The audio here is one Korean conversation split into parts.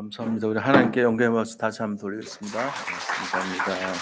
감사합니다. 우리 하나님께 영광의 말씀 다시 한번 돌리겠습니다. 감사합니다.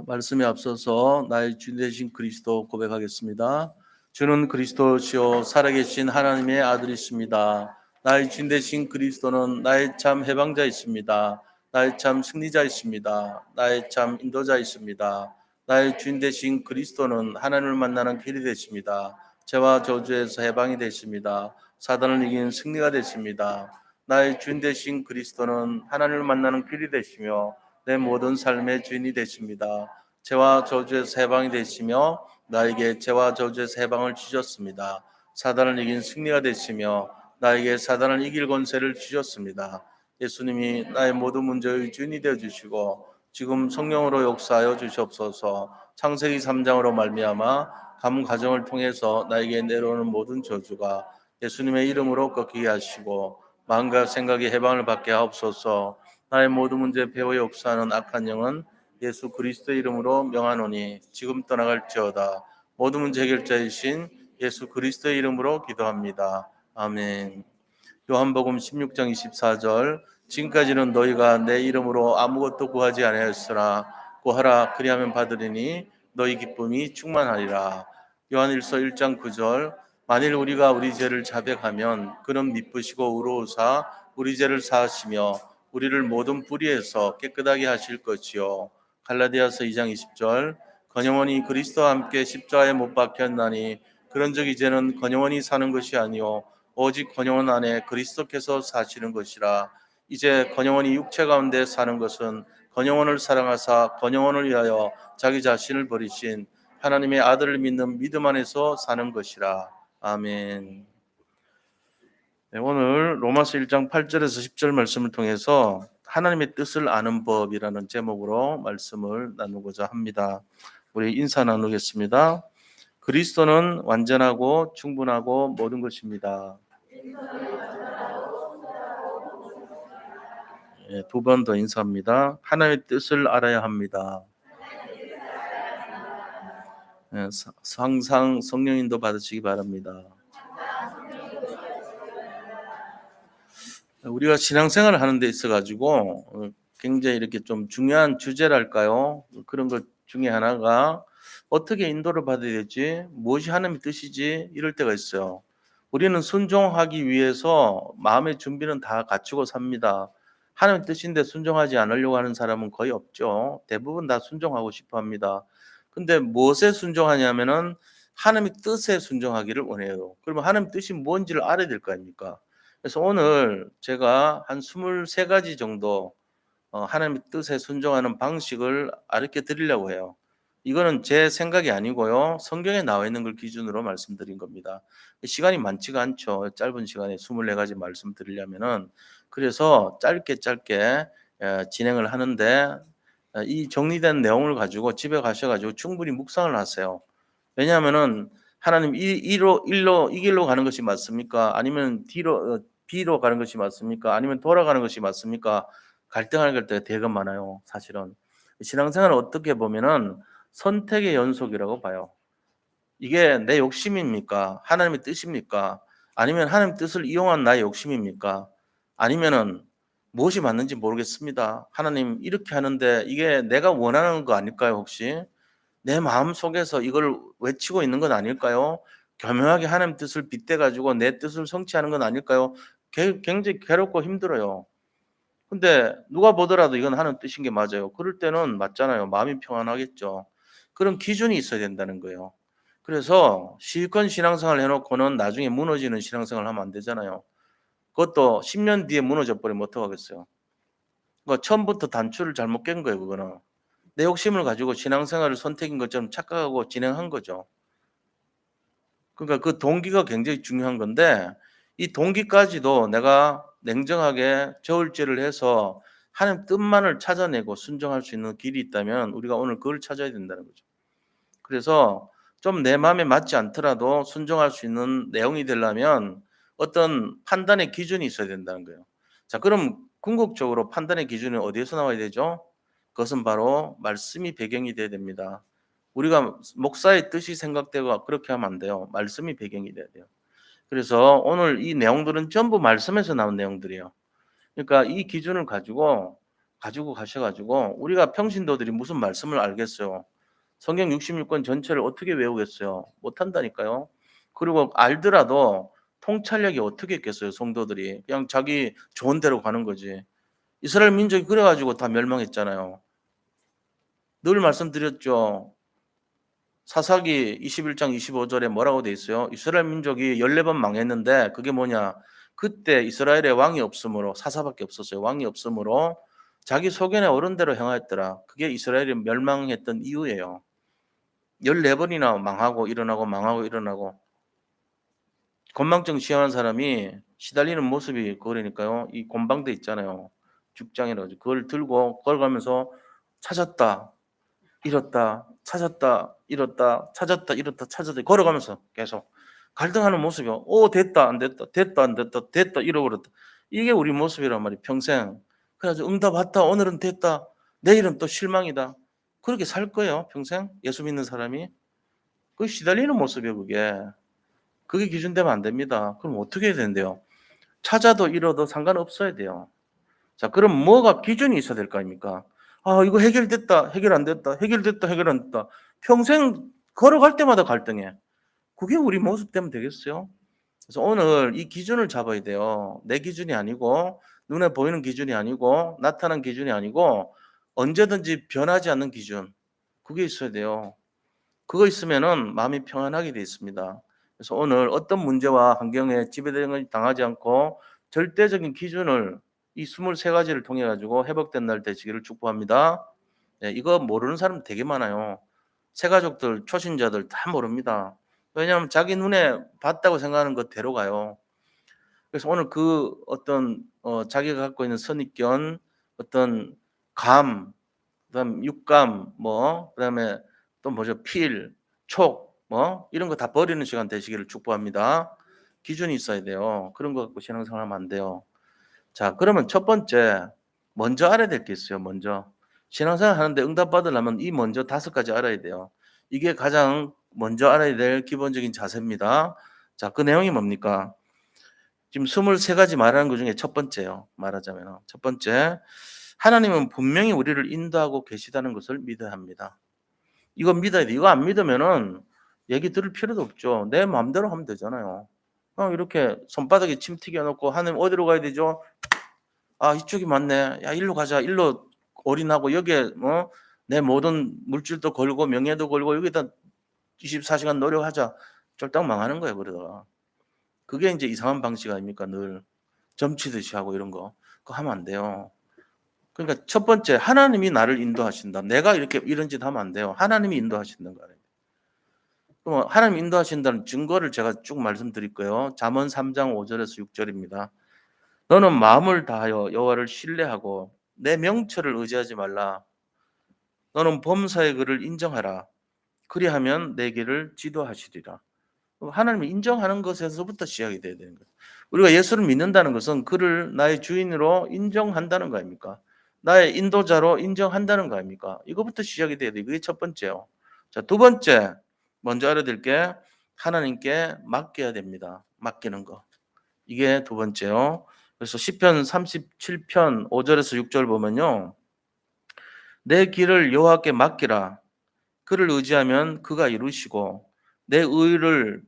말씀에 앞서서 나의 주 되신 그리스도 고백하겠습니다. 주는 그리스도시요 살아계신 하나님의 아들이십니다. 나의 주 되신 그리스도는 나의 참 해방자이십니다. 나의 참 승리자이십니다. 나의 참 인도자이십니다. 나의 주인 되신 그리스도는 하나님을 만나는 길이 되십니다. 죄와 저주에서 해방이 되십니다. 사단을 이긴 승리가 되십니다. 나의 주인 되신 그리스도는 하나님을 만나는 길이 되시며 내 모든 삶의 주인이 되십니다. 죄와 저주에서 해방이 되시며 나에게 죄와 저주에서 해방을 주셨습니다. 사단을 이긴 승리가 되시며 나에게 사단을 이길 권세를 주셨습니다. 예수님이 나의 모든 문제의 주인이 되어 주시고 지금 성령으로 역사하여 주시옵소서. 창세기 3장으로 말미암아 가문 가정을 통해서 나에게 내려오는 모든 저주가 예수님의 이름으로 꺾이게 하시고 마음과 생각의 해방을 받게 하옵소서. 나의 모든 문제 배워 역사하는 악한 영은 예수 그리스도의 이름으로 명하노니 지금 떠나갈지어다. 모든 문제 해결자이신 예수 그리스도의 이름으로 기도합니다. 아멘. 요한복음 16장 24절 지금까지는 너희가 내 이름으로 아무것도 구하지 아니하였으나 구하라 그리하면 받으리니 너희 기쁨이 충만하리라. 요한일서 1장 9절 만일 우리가 우리 죄를 자백하면 그는 미쁘시고 의로우사 우리 죄를 사하시며 우리를 모든 뿌리에서 깨끗하게 하실 것이요. 갈라디아서 2장 20절 건영원히 그리스도와 함께 십자가에 못 박혔나니 그런즉 이제는 건영원히 사는 것이 아니요 오직 건영원 안에 그리스도께서 사시는 것이라. 이제 건영원이 육체 가운데 사는 것은 건영원을 사랑하사 건영원을 위하여 자기 자신을 버리신 하나님의 아들을 믿는 믿음 안에서 사는 것이라. 아멘. 네, 오늘 로마서 1장 8절에서 10절 말씀을 통해서 하나님의 뜻을 아는 법이라는 제목으로 말씀을 나누고자 합니다. 우리 인사 나누겠습니다. 그리스도는 완전하고 충분하고 모든 것입니다. 두 번 더 인사합니다. 하나님의 뜻을 알아야 합니다. 항상 성령인도 받으시기 바랍니다. 우리가 신앙생활을 하는 데 있어가지고 굉장히 이렇게 좀 중요한 주제랄까요? 그런 것 중에 하나가 어떻게 인도를 받아야 될지, 무엇이 하나님의 뜻이지 이럴 때가 있어요. 우리는 순종하기 위해서 마음의 준비는 다 갖추고 삽니다. 하나님의 뜻인데 순종하지 않으려고 하는 사람은 거의 없죠. 대부분 다 순종하고 싶어 합니다. 근데 무엇에 순종하냐면은 하나님의 뜻에 순종하기를 원해요. 그러면 하나님의 뜻이 뭔지를 알아야 될 거 아닙니까? 그래서 오늘 제가 한 23가지 정도 하나님의 뜻에 순종하는 방식을 가르쳐 드리려고 해요. 이거는 제 생각이 아니고요. 성경에 나와 있는 걸 기준으로 말씀드린 겁니다. 시간이 많지가 않죠. 짧은 시간에 24가지 말씀 드리려면은. 그래서 짧게 진행을 하는데 이 정리된 내용을 가지고 집에 가셔가지고 충분히 묵상을 하세요. 왜냐하면은 하나님 이 길로 가는 것이 맞습니까? 아니면 B로 가는 것이 맞습니까? 아니면 돌아가는 것이 맞습니까? 갈등할 때가 되게 많아요, 사실은. 신앙생활을 어떻게 보면은 선택의 연속이라고 봐요. 이게 내 욕심입니까? 하나님의 뜻입니까? 아니면 하나님의 뜻을 이용한 나의 욕심입니까? 아니면은 무엇이 맞는지 모르겠습니다. 하나님 이렇게 하는데 이게 내가 원하는 거 아닐까요, 혹시? 내 마음속에서 이걸 외치고 있는 건 아닐까요? 교묘하게 하나님 뜻을 빗대 가지고 내 뜻을 성취하는 건 아닐까요? 굉장히 괴롭고 힘들어요. 근데 누가 보더라도 이건 하나님 뜻인 게 맞아요. 그럴 때는 맞잖아요. 마음이 평안하겠죠. 그런 기준이 있어야 된다는 거예요. 그래서 실컷 신앙생활을 해 놓고는 나중에 무너지는 신앙생활을 하면 안 되잖아요. 그것도 10년 뒤에 무너져 버리면 어떡하겠어요. 그러니까 처음부터 단추를 잘못 깬 거예요, 그거는. 내 욕심을 가지고 신앙생활을 선택인 것처럼 착각하고 진행한 거죠. 그러니까 그 동기가 굉장히 중요한 건데 이 동기까지도 내가 냉정하게 저울질을 해서 하나님 뜻만을 찾아내고 순종할 수 있는 길이 있다면 우리가 오늘 그걸 찾아야 된다는 거죠. 그래서 좀 내 마음에 맞지 않더라도 순종할 수 있는 내용이 되려면 어떤 판단의 기준이 있어야 된다는 거예요. 자, 그럼 궁극적으로 판단의 기준이 어디에서 나와야 되죠? 그것은 바로 말씀이 배경이 돼야 됩니다. 우리가 목사의 뜻이 생각되고 그렇게 하면 안 돼요. 말씀이 배경이 돼야 돼요. 그래서 오늘 이 내용들은 전부 말씀에서 나온 내용들이에요. 그러니까 이 기준을 가지고 가셔 가지고 우리가 평신도들이 무슨 말씀을 알겠어요. 성경 66권 전체를 어떻게 외우겠어요? 못 한다니까요. 그리고 알더라도 통찰력이 어떻게 있겠어요, 성도들이. 그냥 자기 좋은 대로 가는 거지. 이스라엘 민족이 그래 가지고 다 멸망했잖아요. 늘 말씀드렸죠. 사사기 21장 25절에 뭐라고 돼 있어요? 이스라엘 민족이 14번 망했는데 그게 뭐냐? 그때 이스라엘에 왕이 없으므로 사사밖에 없었어요. 왕이 없으므로 자기 소견에 옳은 대로 행하였더라. 그게 이스라엘이 멸망했던 이유예요. 14번이나 망하고 일어나고 망하고 일어나고 건망증 시험한 사람이 시달리는 모습이 그러니까요. 이 곰방대 있잖아요. 죽장이라고 하죠. 그걸 들고 걸어가면서 찾았다. 잃었다. 찾았다. 잃었다. 찾았다. 잃었다. 찾았다. 걸어가면서 계속 갈등하는 모습이요. 오, 됐다. 안 됐다. 됐다. 안 됐다. 됐다. 잃어버렸다. 이게 우리 모습이란 말이에요. 평생. 그래서 응답 왔다. 오늘은 됐다. 내일은 또 실망이다. 그렇게 살 거예요. 평생. 예수 믿는 사람이. 그 시달리는 모습이에요. 그게 기준되면 안 됩니다. 그럼 어떻게 해야 되는데요? 찾아도 잃어도 상관없어야 돼요. 자, 그럼 뭐가 기준이 있어야 될 거 아닙니까? 아, 이거 해결됐다, 해결 안 됐다, 해결됐다, 해결 안 됐다. 평생 걸어갈 때마다 갈등해. 그게 우리 모습 되면 되겠어요? 그래서 오늘 이 기준을 잡아야 돼요. 내 기준이 아니고, 눈에 보이는 기준이 아니고, 나타난 기준이 아니고, 언제든지 변하지 않는 기준. 그게 있어야 돼요. 그거 있으면은 마음이 평안하게 돼 있습니다. 그래서 오늘 어떤 문제와 환경에 지배당을 당하지 않고 절대적인 기준을 이 23가지를 통해 가지고 회복된 날 되시기를 축복합니다. 네, 이거 모르는 사람 되게 많아요. 새가족들, 초신자들 다 모릅니다. 왜냐하면 자기 눈에 봤다고 생각하는 것대로 가요. 그래서 오늘 그 어떤 자기가 갖고 있는 선입견, 어떤 감, 그다음 육감, 뭐 그다음에 또 뭐죠? 필, 촉, 뭐 이런 거 다 버리는 시간 되시기를 축복합니다. 기준이 있어야 돼요. 그런 거 갖고 신앙생활하면 안 돼요. 자, 그러면 첫 번째 먼저 알아야 될 게 있어요. 먼저 신앙생활 하는데 응답 받으려면 이 먼저 5가지 알아야 돼요. 이게 가장 먼저 알아야 될 기본적인 자세입니다. 자, 그 내용이 뭡니까? 지금 23가지 말하는 것 중에 첫 번째요. 말하자면 첫 번째, 하나님은 분명히 우리를 인도하고 계시다는 것을 믿어야 합니다. 이거 믿어야 돼. 이거 안 믿으면은 얘기 들을 필요도 없죠. 내 마음대로 하면 되잖아요. 이렇게 손바닥에 침 튀겨 놓고 하나님 어디로 가야 되죠? 아, 이쪽이 맞네. 야, 일로 가자. 일로 올인하고 여기에 내 모든 물질도 걸고 명예도 걸고 여기다 24시간 노력하자. 쫄딱 망하는 거예요, 그러다가. 그게 이제 이상한 방식 아닙니까? 늘 점치듯이 하고 이런 거. 그거 하면 안 돼요. 그러니까 첫 번째, 하나님이 나를 인도하신다. 내가 이렇게 이런 짓 하면 안 돼요. 하나님이 인도하신다는 거예요. 그럼 하나님 인도하신다는 증거를 제가 쭉 말씀드릴 거예요. 잠언 3장 5절에서 6절입니다. 너는 마음을 다하여 여호와를 신뢰하고 내 명철을 의지하지 말라. 너는 범사의 그를 인정하라. 그리하면 내 길을 지도하시리라. 하나님을 인정하는 것에서부터 시작이 돼야 되는 거예요. 우리가 예수를 믿는다는 것은 그를 나의 주인으로 인정한다는 거 아닙니까? 나의 인도자로 인정한다는 거 아닙니까? 이거부터 시작이 돼야 돼요. 그게 첫 번째요. 자, 두 번째, 먼저 알아야 될 게 하나님께 맡겨야 됩니다. 맡기는 거. 이게 두 번째요. 그래서 시편 37편 5절에서 6절 보면요. 내 길을 여호와께 맡기라. 그를 의지하면 그가 이루시고 내 의를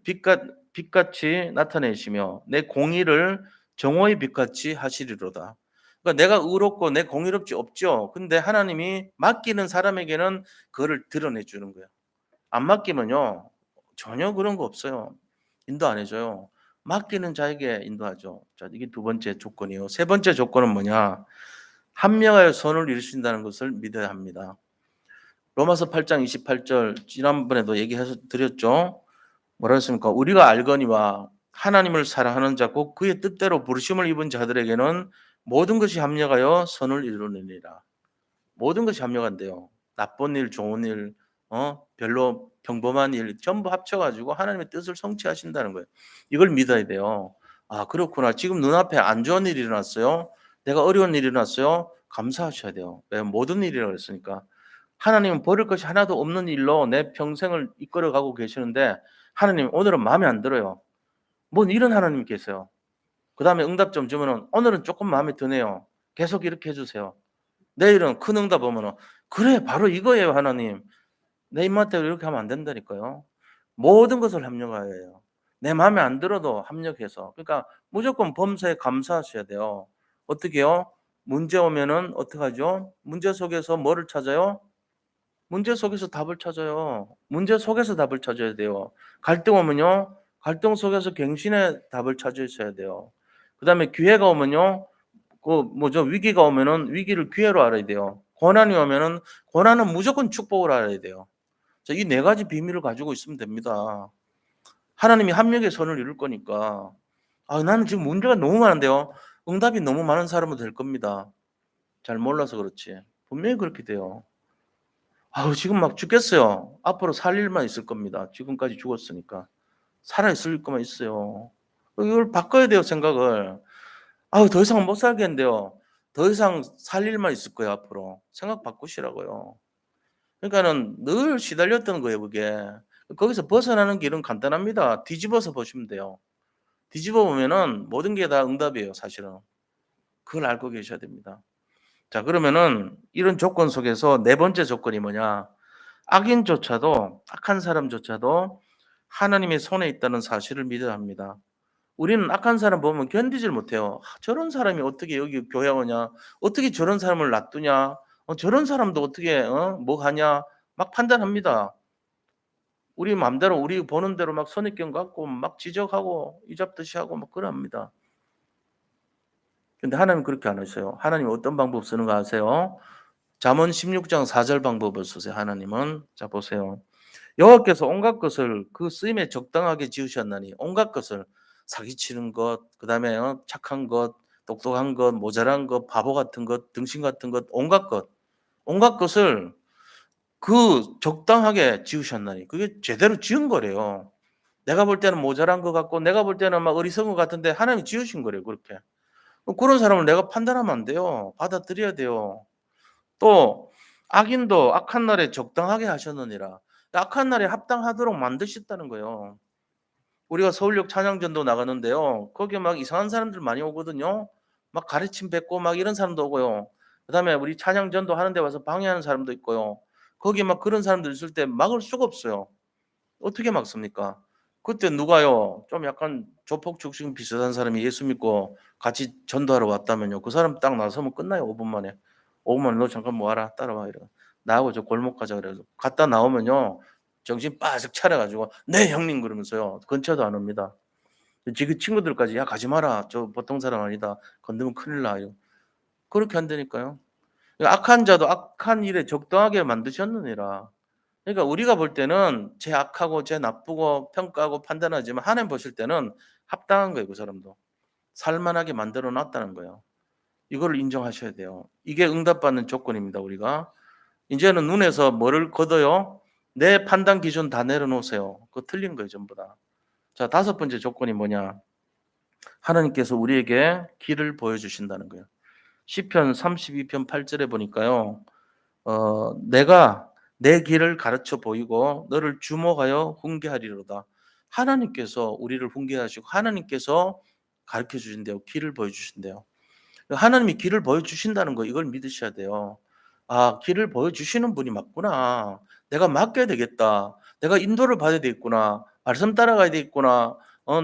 빛같이 나타내시며 내 공의를 정오의 빛같이 하시리로다. 그러니까 내가 의롭고 내 공의롭지 없죠. 근데 하나님이 맡기는 사람에게는 그거를 드러내 주는 거예요. 안 맡기면요. 전혀 그런 거 없어요. 인도 안 해줘요. 맡기는 자에게 인도하죠. 자, 이게 두 번째 조건이에요. 세 번째 조건은 뭐냐? 합력하여 선을 이루신다는 것을 믿어야 합니다. 로마서 8장 28절 지난번에도 얘기해서 드렸죠. 뭐라 했습니까? 우리가 알거니와 하나님을 사랑하는 자 곧 그의 뜻대로 부르심을 입은 자들에게는 모든 것이 합력하여 선을 이루느니라. 모든 것이 합력한대요. 나쁜 일, 좋은 일, 별로 평범한 일 전부 합쳐가지고 하나님의 뜻을 성취하신다는 거예요. 이걸 믿어야 돼요. 아, 그렇구나. 지금 눈앞에 안 좋은 일이 일어났어요. 내가 어려운 일이 일어났어요. 감사하셔야 돼요. 왜? 모든 일이라고 했으니까. 하나님은 버릴 것이 하나도 없는 일로 내 평생을 이끌어가고 계시는데 하나님 오늘은 마음에 안 들어요. 뭔 이런 하나님이 계세요. 그다음에 응답 좀 주면은 오늘은 조금 마음에 드네요. 계속 이렇게 해 주세요. 내일은 큰 응답 오면은 그래 바로 이거예요 하나님. 내 입맛대로 이렇게 하면 안 된다니까요. 모든 것을 합력하여야 해요. 내 마음에 안 들어도 합력해서. 그러니까 무조건 범사에 감사하셔야 돼요. 어떻게요? 문제 오면은 어떡하죠? 문제 속에서 뭐를 찾아요? 문제 속에서 답을 찾아요. 문제 속에서 답을 찾아야 돼요. 갈등 오면요. 갈등 속에서 갱신의 답을 찾으셔야 돼요. 그다음에 기회가 오면요. 그 뭐죠? 위기가 오면은 위기를 기회로 알아야 돼요. 고난이 오면은 고난은 무조건 축복을 알아야 돼요. 자, 이 네 가지 비밀을 가지고 있으면 됩니다. 하나님이 합력의 선을 이룰 거니까. 아, 나는 지금 문제가 너무 많은데요. 응답이 너무 많은 사람은 될 겁니다. 잘 몰라서 그렇지. 분명히 그렇게 돼요. 아우, 지금 막 죽겠어요. 앞으로 살 일만 있을 겁니다. 지금까지 죽었으니까. 살아 있을 것만 있어요. 이걸 바꿔야 돼요, 생각을. 아우, 더 이상 못 살겠는데요. 더 이상 살 일만 있을 거예요, 앞으로. 생각 바꾸시라고요. 그러니까는 늘 시달렸던 거예요, 그게. 거기서 벗어나는 길은 간단합니다. 뒤집어서 보시면 돼요. 뒤집어 보면은 모든 게 다 응답이에요, 사실은. 그걸 알고 계셔야 됩니다. 자, 그러면은 이런 조건 속에서 네 번째 조건이 뭐냐? 악인조차도 악한 사람조차도 하나님의 손에 있다는 사실을 믿어야 합니다. 우리는 악한 사람 보면 견디질 못해요. '아, 저런 사람이 어떻게 여기 교회 오냐? 어떻게 저런 사람을 놔두냐? 저런 사람도 어떻게 뭐 하냐?' 막 판단합니다. 우리 맘대로 우리 보는 대로 막 선입견 갖고 막 지적하고 이잡듯이 하고 막 그럽니다. 근데 하나님은 그렇게 안 하셔요. 하나님은 어떤 방법 쓰는 거 아세요? 잠언 16장 4절 방법을 쓰세요, 하나님은. 자, 보세요. 여호와께서 온갖 것을 그 쓰임에 적당하게 지으셨나니 온갖 것을 사기치는 것, 그다음에 착한 것, 똑똑한 것, 모자란 것, 바보 같은 것, 등신 같은 것, 온갖 것을 그 적당하게 지으셨나니 그게 제대로 지은 거래요. 내가 볼 때는 모자란 것 같고 내가 볼 때는 막 어리석은 것 같은데 하나님이 지으신 거래요, 그렇게. 그런 사람을 내가 판단하면 안 돼요. 받아들여야 돼요. 또 악인도 악한 날에 적당하게 하셨느니라. 악한 날에 합당하도록 만드셨다는 거예요. 우리가 서울역 찬양전도 나가는데요. 거기에 막 이상한 사람들 많이 오거든요. 막 가르침 뱉고 막 이런 사람도 오고요. 그다음에 우리 찬양전도 하는 데 와서 방해하는 사람도 있고요. 거기에 막 그런 사람들 있을 때 막을 수가 없어요. 어떻게 막습니까? 그때 누가요, 좀 약간 조폭 출신 비슷한 사람이 예수 믿고 같이 전도하러 왔다면요. 그 사람 딱 나서면 끝나요, 5분 만에. 5분 만에 "너 잠깐 뭐 와라. 따라와." 이래. "나하고 저 골목 가자." 그래서 갔다 나오면요. 정신 바짝 차려 가지고 "네 형님." 그러면서요. 근처도 안 옵니다. 지그 친구들까지 "야 가지 마라. 저 보통 사람 아니다. 건드면 큰일 나." 이러 그렇게 한다니까요. 악한 자도 악한 일에 적당하게 만드셨느니라. 그러니까 우리가 볼 때는 쟤 악하고 쟤 나쁘고 평가하고 판단하지만 하나님 보실 때는 합당한 거예요, 그 사람도. 살만하게 만들어 놨다는 거예요. 이거를 인정하셔야 돼요. 이게 응답받는 조건입니다, 우리가. 인제는 눈에서 뭐를 걷어요? 내 판단 기준 다 내려놓으세요. 그거 틀린 거예요, 전부 다. 자, 다섯 번째 조건이 뭐냐? 하나님께서 우리에게 길을 보여 주신다는 거예요. 시편 32편 8절에 보니까요. "내가 내 길을 가르쳐 보이고 너를 주목하여 훈계하리로다." 하나님께서 우리를 훈계하시고 하나님께서 가르쳐 주신대요. 길을 보여 주신대요. 하나님이 길을 보여 주신다는 거 이걸 믿으셔야 돼요. '아, 길을 보여 주시는 분이 맞구나. 내가 맡겨야 되겠다. 내가 인도를 받아야 되겠구나. 말씀 따라가야 되겠구나.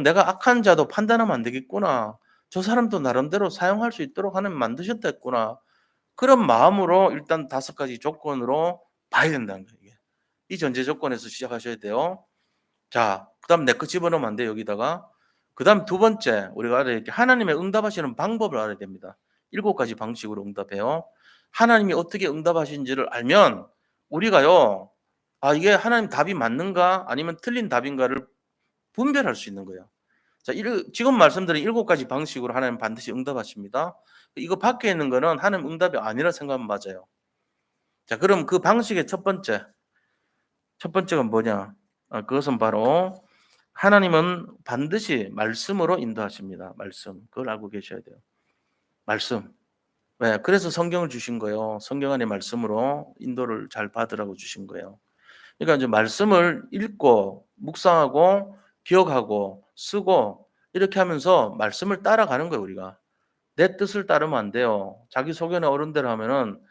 내가 악한 자도 판단하면 안 되겠구나. 저 사람도 나름대로 사용할 수 있도록 하나님 만드셨다 했구나.' 그런 마음으로 일단 다섯 가지 조건으로 봐야 된다는 거예요, 이게. 이 전제 조건에서 시작하셔야 돼요. 자, 그다음 내 거 집어넣으면 안 돼요, 여기다가. 그다음 두 번째 우리가 알아야 될 게 하나님의 응답하시는 방법을 알아야 됩니다. 일곱 가지 방식으로 응답해요. 하나님이 어떻게 응답하시는지를 알면 우리가요, '아, 이게 하나님 답이 맞는가 아니면 틀린 답인가.'를 분별할 수 있는 거예요. 자, 지금 말씀드린 일곱 가지 방식으로 하나님 반드시 응답하십니다. 이거 밖에 있는 거는 하나님 응답이 아니라 생각하면 맞아요. 자, 그럼 그 방식의 첫 번째가 뭐냐? 그것은 바로 하나님은 반드시 말씀으로 인도하십니다. 말씀. 그걸 알고 계셔야 돼요. 말씀. 왜? 그래서 성경을 주신 거예요. 성경 안의 말씀으로 인도를 잘 받으라고 주신 거예요. 그러니까 이제 말씀을 읽고 묵상하고 기억하고 쓰고 이렇게 하면서 말씀을 따라가는 거예요, 우리가. 내 뜻을 따르면 안 돼요. 자기소견에 어른대로 하면은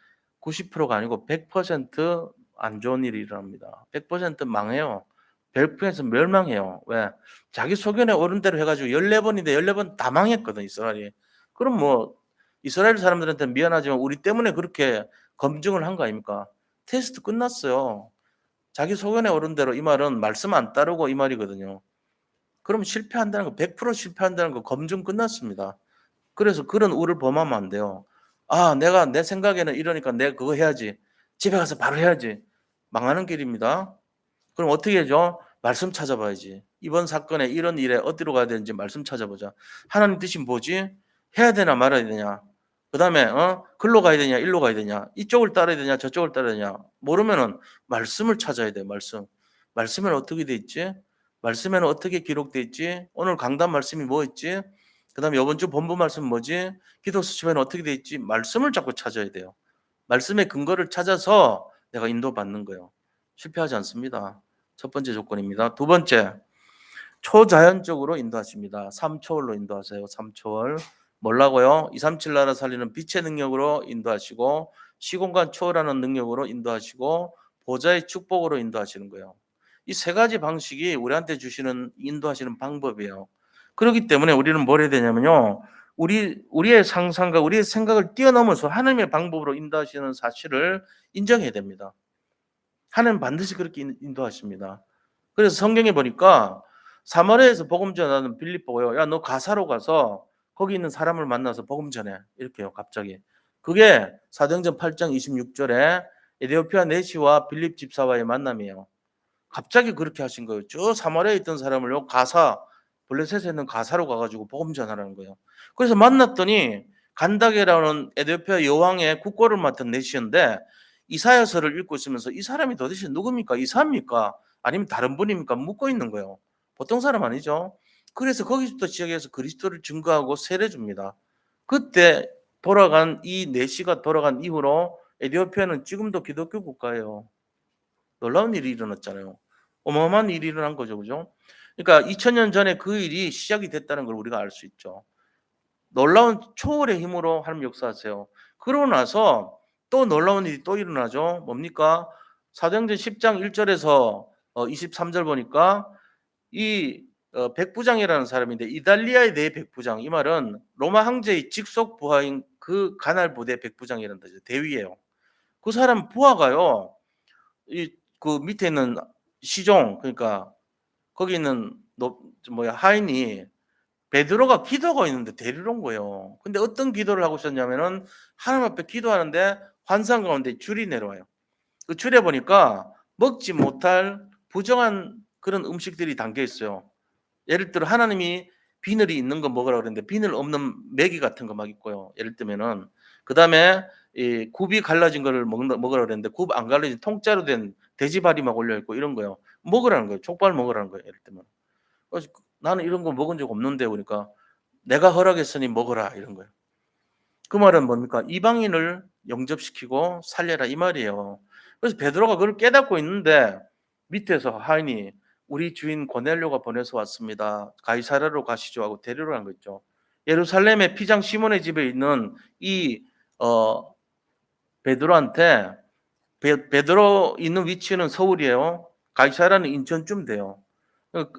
90%가 아니고 100%안 좋은 일이 일어납니다. 100% 망해요. 100% 멸망해요. 왜? 자기소견에 어른대로 해 가지고 14번인데 14번 다 망했거든, 이스라엘이. 그럼 뭐 이스라엘 사람들한테는 미안하지만 우리 때문에 그렇게 검증을 한 거 아닙니까? 테스트 끝났어요. 자기소견에 어른대로 이 말은 말씀 안 따르고 이 말이거든요. 그럼 실패한다는 거 100% 실패한다는 거 검증 끝났습니다. 그래서 그런 우를 범하면 안 돼요. '아 내가 내 생각에는 이러니까 내가 그거 해야지. 집에 가서 바로 해야지.' 망하는 길입니다. 그럼 어떻게 하죠? 말씀 찾아봐야지. 이번 사건에 이런 일에 어디로 가야 되는지 말씀 찾아보자. 하나님 뜻이 뭐지? 해야 되나 말아야 되냐? 그다음에 글로 가야 되냐 일로 가야 되냐? 이쪽을 따라야 되냐 저쪽을 따라야 되냐? 모르면은 말씀을 찾아야 돼요, 말씀. 말씀에는 어떻게 돼 있지? 말씀에는 어떻게 기록돼 있지? 오늘 강단 말씀이 뭐였지? 그다음에 이번 주 본부 말씀은 뭐지? 기도 수첩에는 어떻게 돼 있지? 말씀을 자꾸 찾아야 돼요. 말씀의 근거를 찾아서 내가 인도받는 거예요. 실패하지 않습니다. 첫 번째 조건입니다. 두 번째, 초자연적으로 인도하십니다. 삼초월로 인도하세요. 삼초월. 뭐라고요? 237 나라 살리는 빛의 능력으로 인도하시고 시공간 초월하는 능력으로 인도하시고 보좌의 축복으로 인도하시는 거예요. 이 세 가지 방식이 우리한테 주시는 인도하시는 방법이에요. 그렇기 때문에 우리는 뭘 해야 되냐면요. 우리의 상상과 우리의 생각을 뛰어넘어서 하나님의 방법으로 인도하시는 사실을 인정해야 됩니다. 하나님은 반드시 그렇게 인도하십니다. 그래서 성경에 보니까 사마리아에서 복음 전하는 빌립 보고요. "야 너 가사로 가서 거기 있는 사람을 만나서 복음 전해." 이렇게요 갑자기. 그게 사도행전 8장 26 절에 에티오피아 내시와 빌립 집사와의 만남이에요. 갑자기 그렇게 하신 거예요. 저 사마리아에 있던 사람을요 가사 블레셋에 있는 가사로 가 가지고 복음 전하라는 거예요. 그래서 만났더니 간다게라는 에티오피아 여왕의 국고를 맡은 내시인데 이사야서를 읽고 있으면서 '이 사람이 도대체 누굽니까? 이사입니까? 아니면 다른 분입니까?' 묻고 있는 거예요. 보통 사람 아니죠. 그래서 거기서부터 시작해서 그리스도를 증거하고 세례 줍니다. 그때 돌아간 이 내시가 돌아간 이후로 에티오피아는 지금도 기독교 국가예요. 놀라운 일이 일어났잖아요. 어마어마한 일이 일어난 거죠. 그죠? 그러니까 2000년 전에 그 일이 시작이 됐다는 걸 우리가 알 수 있죠. 놀라운 초월의 힘으로 하나님 역사하세요. 그러고 나서 또 놀라운 일이 또 일어나죠. 뭡니까? 사도행전 10장 1 절에서 23절 보니까 이 백부장이라는 사람인데 이달리아의 네 백부장, 이 말은 로마 황제의 직속 부하인 그 가날 부대 백부장이라는 뜻이에요. 대위예요. 그 사람 부하가요. 이 그 밑에 있는 시종, 그러니까 거기 있는 하인이 베드로가 기도하고 있는데 데리러 온 거예요. 근데 어떤 기도를 하고 있었냐면은 하나님 앞에 기도하는데 환상 가운데 줄이 내려와요. 그 줄에 보니까 먹지 못할 부정한 그런 음식들이 담겨 있어요. 예를 들어 하나님이 비늘이 있는 거 먹으라 그랬는데 비늘 없는 메기 같은 거 막 있고요. 예를 들면은 그다음에 이 굽이 갈라진 거를 먹으라 그랬는데 굽 안 갈라진 통째로 된 돼지발이 막 올려 있고 이런 거요. 먹으라는 거예요. 족발 먹으라는 거예요. 예를 들면. 그래서 나는 이런 거 먹은 적 없는데 그러니까 "내가 허락했으니 먹어라." 이런 거예요. 그 말은 뭡니까? 이방인을 영접시키고 살려라 이 말이에요. 그래서 베드로가 그걸 깨닫고 있는데 밑에서 하인이 "우리 주인 고넬료가 보내서 왔습니다. 가이사랴로 가시죠." 하고 데리러 간 거 있죠. 예루살렘의 피장 시몬의 집에 있는 이 어 베드로한테 베드로 있는 위치는 서울이에요. 가이사랴는 인천쯤 돼요.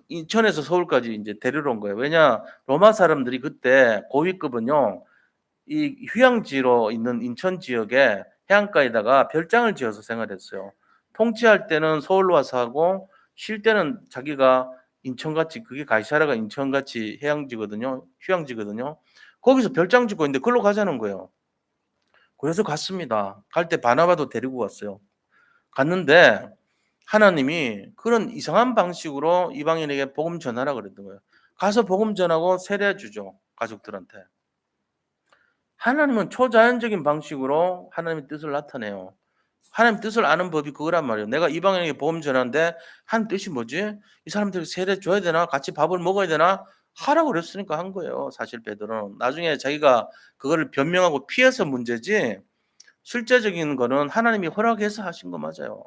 인천에서 서울까지 인제 데리러 온 거예요. 왜냐 로마 사람들이 그때 고위급은요. 이 휴양지로 있는 인천 지역에 해안가에다가 별장을 지어서 생활했어요. 통치할 때는 서울로 와서 하고 쉴 때는 자기가 인천같이, 그게 가이사랴가 인천같이 해양지거든요. 휴양지거든요. 거기서 별장 짓고 있는데 글로 가자는 거예요. 그래서 갔습니다. 갈 때 바나바도 데리고 갔어요. 갔는데 하나님이 그런 이상한 방식으로 이방인에게 복음 전하라 그랬던 거예요. 가서 복음 전하고 세례 주죠, 가족들한테. 하나님은 초자연적인 방식으로 하나님의 뜻을 나타내요. 하나님 뜻을 아는 법이 그거란 말이에요. 내가 이방인에게 복음 전하는데 한 뜻이 뭐지? 이 사람들에게 세례 줘야 되나? 같이 밥을 먹어야 되나? 하라고 그랬으니까 한 거예요. 사실 베드로는. 나중에 자기가 그거를 변명하고 피해서 문제지 실제적인 거는 하나님이 허락해서 하신 거 맞아요.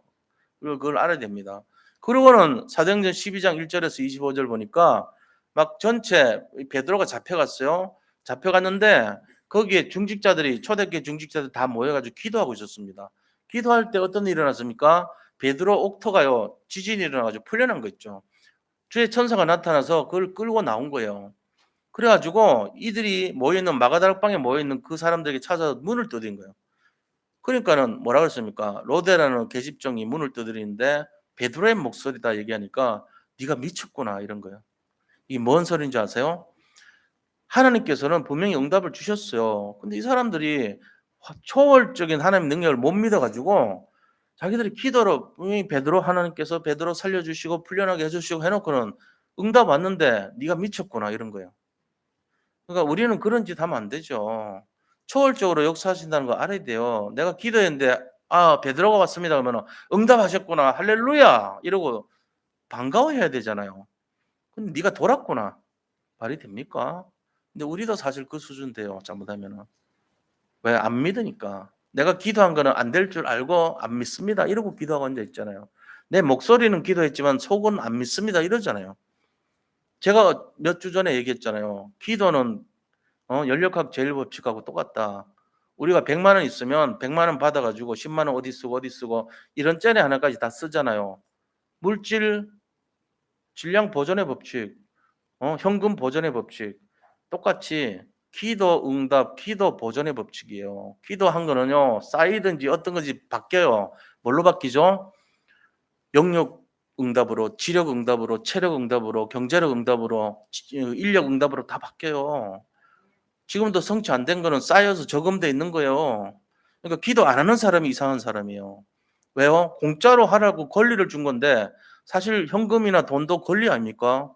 그리고 그걸 알아야 됩니다. 그러고는 사도행전 12장 1절에서 25절 보니까 막 전체 베드로가 잡혀갔어요. 잡혀갔는데 거기에 중직자들이 초대교회 중직자들 다 모여 가지고 기도하고 있었습니다. 기도할 때 어떤 일이 일어났습니까? 베드로 옥토가요. 지진이 일어나 가지고 풀려난 거 있죠. 주의 천사가 나타나서 그걸 끌고 나온 거예요. 그래 가지고 이들이 모여 있는 마가다락방에 모여 있는 그 사람들에게 찾아서 문을 두드린 거예요. 그러니까는 뭐라 그랬습니까? 로데라는 계집종이 문을 두드리는데 베드로의 목소리다 얘기하니까 네가 미쳤구나 이런 거예요. 이게 뭔 소리인지 아세요? 하나님께서는 분명히 응답을 주셨어요. 근데 이 사람들이 초월적인 하나님의 능력을 못 믿어 가지고 자기들이 기도로 분명히 베드로 하나님께서 베드로 살려 주시고 풀려나게 해 주시고 해 놓고는 응답 왔는데 네가 미쳤구나 이런 거예요. 그러니까 우리는 그런 짓 하면 안 되죠. 초월적으로 역사하신다는 거 알아야 돼요. 내가 기도했는데 "아 베드로가 왔습니다." 그러면은 "응답하셨구나. 할렐루야." 이러고 반가워해야 되잖아요. 근데 "네가 돌았구나." 말이 됩니까? 근데 우리도 사실 그 수준 돼요, 잘못하면은. 왜? 안 믿으니까. 내가 기도한 거는 안 될 줄 알고 "안 믿습니다." 이러고 기도하고 앉아 있잖아요. 내 목소리는 기도했지만 속은 "안 믿습니다." 이러잖아요. 제가 몇 주 전에 얘기했잖아요. 기도는 연력학 제일 법칙하고 똑같다. 우리가 100만 원 있으면 100만 원 받아 가지고 10만 원 어디 쓰고 이런 째내 하나까지 다 쓰잖아요. 물질 질량 보존의 법칙, 현금 보존의 법칙 똑같이 기도 응답, 기도 보존의 법칙이에요. 기도한 거는요. 쌓이든지 어떤 건지 바뀌어요. 뭘로 바뀌죠? 영역 응답으로, 지력 응답으로, 체력 응답으로, 경제력 응답으로, 인력 응답으로 다 바뀌어요. 지금도 성취 안 된 거는 쌓여서 저금돼 있는 거예요. 그러니까 기도 안 하는 사람이 이상한 사람이에요. 왜요? 공짜로 하라고 권리를 준 건데 사실 현금이나 돈도 권리 아닙니까?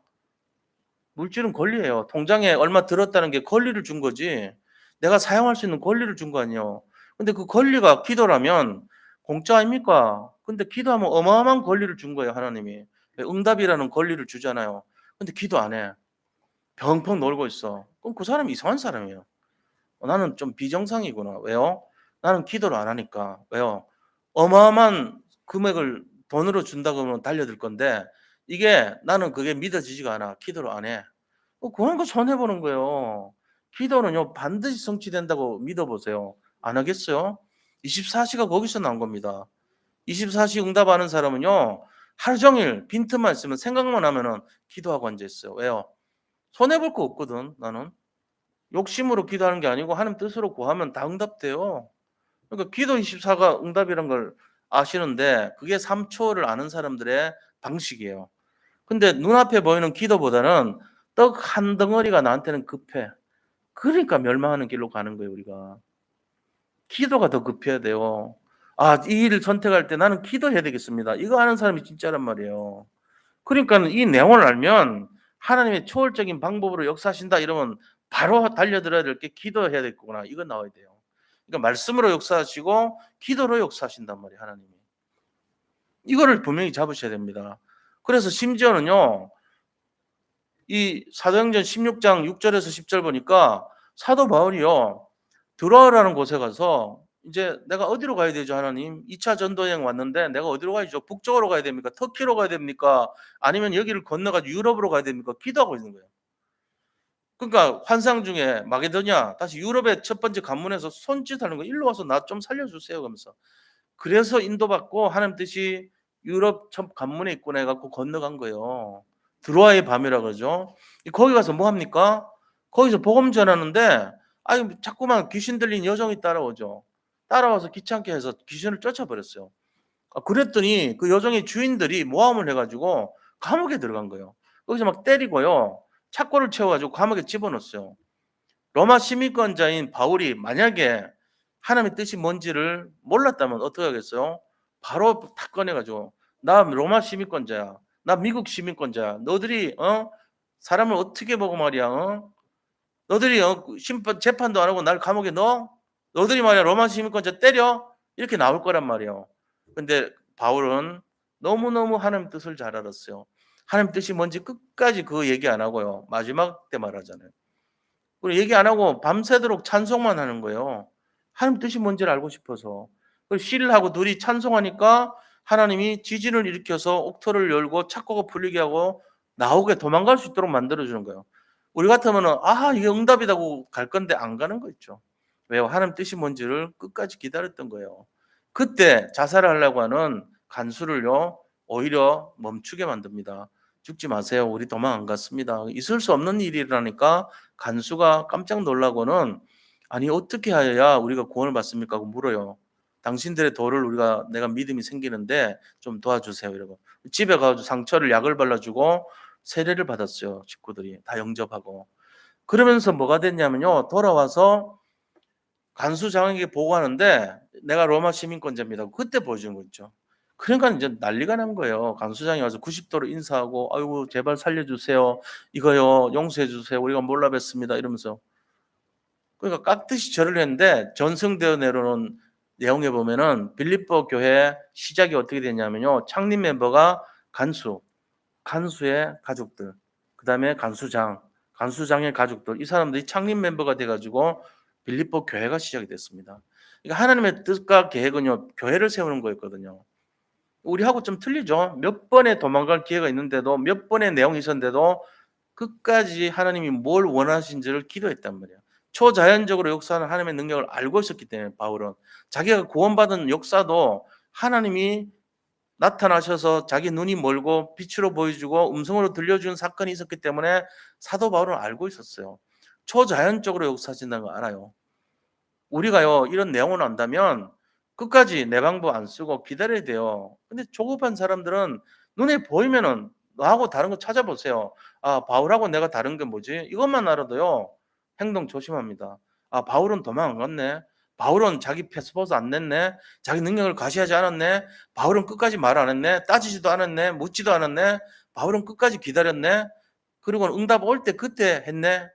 물질은 권리예요. 통장에 얼마 들었다는 게 권리를 준 거지 내가 사용할 수 있는 권리를 준 거 아니에요. 근데 그 권리가 기도라면 공짜 아닙니까? 근데 기도하면 어마어마한 권리를 준 거예요, 하나님이. 응답이라는 권리를 주잖아요. 근데 기도 안 해. 펑펑 놀고 있어. 그럼 그 사람이 이상한 사람이에요. 나는 좀 비정상이구나. 왜요? 나는 기도를 안 하니까. 왜요? 어마어마한 금액을 돈으로 준다 그러면 달려들 건데 이게 나는 그게 믿어지지가 않아. 기도를 안 해. 그런 거 손해 보는 거예요. 기도는요 반드시 성취된다고 믿어 보세요. 안 하겠어요? 24시가 거기서 나온 겁니다. 24시 응답하는 사람은요 하루 종일 빈틈만 있으면 생각만 하면은 기도하고 앉아 있어요. 왜요? 손해 볼 거 없거든 나는. 욕심으로 기도하는 게 아니고 하나님 뜻으로 구하면 다 응답돼요. 그러니까 기도 24가 응답이란 걸 아시는데 그게 3초를 아는 사람들의 방식이에요. 근데 눈앞에 보이는 기도보다는 떡 한 덩어리가 나한테는 급해. 그러니까 멸망하는 길로 가는 거예요, 우리가. 기도가 더 급해야 돼요. '아 이 일을 선택할 때 나는 기도해야 되겠습니다.' 이거 아는 사람이 진짜란 말이에요. 그러니까는 이 내용을 알면 '하나님의 초월적인 방법으로 역사하신다.' 이러면 바로 달려들어야 될 게 '기도해야 되겠구나.' 이거 나와야 돼요. 그러니까 말씀으로 역사하시고 기도로 역사하신단 말이에요, 하나님이. 이거를 분명히 잡으셔야 됩니다. 그래서 심지어는요. 이 사도행전 16장 6 절에서 10절 보니까 사도 바울이요. 드로아라는 곳에 가서 이제 '내가 어디로 가야 되죠 하나님? 2차 전도 여행 왔는데 내가 어디로 가야죠? 북쪽으로 가야 됩니까? 터키로 가야 됩니까? 아니면 여기를 건너 가지고 유럽으로 가야 됩니까?' 기도하고 있는 거예요. 그러니까 환상 중에 마게도냐 다시 유럽의 첫 번째 관문에서 손짓하는 거예요. "일로 와서 나 좀 살려 주세요." 그러면서. 그래서 인도받고 하나님 뜻이 유럽 첫 관문에 입군해 갖고 건너간 거예요. 드로아의 밤이라 그러죠. 거기 가서 뭐 합니까? 거기서 복음 전하는데 아유 자꾸만 귀신 들린 여종이 따라오죠. 따라와서 귀찮게 해서 귀신을 쫓아버렸어요. 그랬더니 그 여종의 주인들이 모함을 해 가지고 감옥에 들어간 거예요. 거기서 막 때리고요. 착고를 채워 가지고 감옥에 집어넣었어요. 로마 시민권자인 바울이 만약에 하나님의 뜻이 뭔지를 몰랐다면 어떻게 하겠어요? 바로 탁 꺼내 가지고 "나 로마 시민권자야. 나 미국 시민권자야. 너희들이 사람을 어떻게 보고 말이야 너희들이 그 심판 재판도 안 하고 날 감옥에 넣어? 너희들이 말이야 로마 시민권자 때려?" 이렇게 나올 거란 말이에요. 근데 바울은 너무너무 하나님 뜻을 잘 알았어요. 하나님 뜻이 뭔지 끝까지 그 얘기 안 하고요. 마지막 때 말하잖아요. 그리고 얘기 안 하고 밤새도록 찬송만 하는 거예요. 하나님 뜻이 뭔지를 알고 싶어서. 그 실하고 둘이 찬송하니까 하나님이 지진을 일으켜서 옥토를 열고 착고가 풀리게 하고 나오게 도망갈 수 있도록 만들어 주는 거예요. 우리 같으면은 '아 이게 응답이다.'고 갈 건데 안 가는 거 있죠. 왜요? 하나님 뜻이 뭔지를 끝까지 기다렸던 거예요. 그때 자살하려고 하는 간수를요 오히려 멈추게 만듭니다. "죽지 마세요. 우리 도망 안 갔습니다." 있을 수 없는 일이라니까 간수가 깜짝 놀라고는 "아니 어떻게 하여야 우리가 구원을 받습니까?" 하고 물어요. "당신들의 도를 내가 믿음이 생기는데 좀 도와주세요." 이러고 집에 가서 상처를 약을 발라 주고 세례를 받았어요, 식구들이 다 영접하고. 그러면서 뭐가 됐냐면요. 돌아와서 간수장에게 보고하는데 "내가 로마 시민권자입니다." 그때 보여주는 거 있죠. 그러니까 인제 난리가 난 거예요. 간수장이 와서 90 도로 인사하고 "아이고 제발 살려 주세요. 이거요 용서해 주세요. 우리가 몰라 뵀습니다." 이러면서. 그러니까 깍듯이 절을 했는데 전승되어 내려오는 내용에 보면은 빌립보 교회 시작이 어떻게 됐냐면요. 창립 멤버가 간수, 간수의 가족들, 그다음에 간수장, 간수장의 가족들 이 사람들이 창립 멤버가 돼 가지고 빌립보 교회가 시작이 됐습니다. 그러니까 하나님의 뜻과 계획은요. 교회를 세우는 거였거든요. 우리하고 좀 틀리죠. 몇 번의 도망갈 기회가 있는데도 몇 번의 내용이 있었는데도 끝까지 하나님이 뭘 원하신지를 기도했단 말이에요. 초자연적으로 역사하는 하나님의 능력을 알고 있었기 때문에 바울은 자기가 구원받은 역사도 하나님이 나타나셔서 자기 눈이 멀고 빛으로 보여주고 음성으로 들려주는 사건이 있었기 때문에 사도 바울은 알고 있었어요. 초자연적으로 역사하신다는 거 알아요. 우리가요 이런 내용을 안다면 끝까지 내 방법 안 쓰고 기다려야 돼요. 근데 조급한 사람들은 눈에 보이면은 나하고 다른 거 찾아보세요. '아 바울하고 내가 다른 게 뭐지?' 이것만 알아도요 행동 조심합니다. '아 바울은 도망 안 갔네. 바울은 자기 패스포트 안 냈네. 자기 능력을 과시하지 않았네. 바울은 끝까지 말 안 했네. 따지지도 않았네. 묻지도 않았네. 바울은 끝까지 기다렸네. 그리고 응답 올 때 그때 했네.'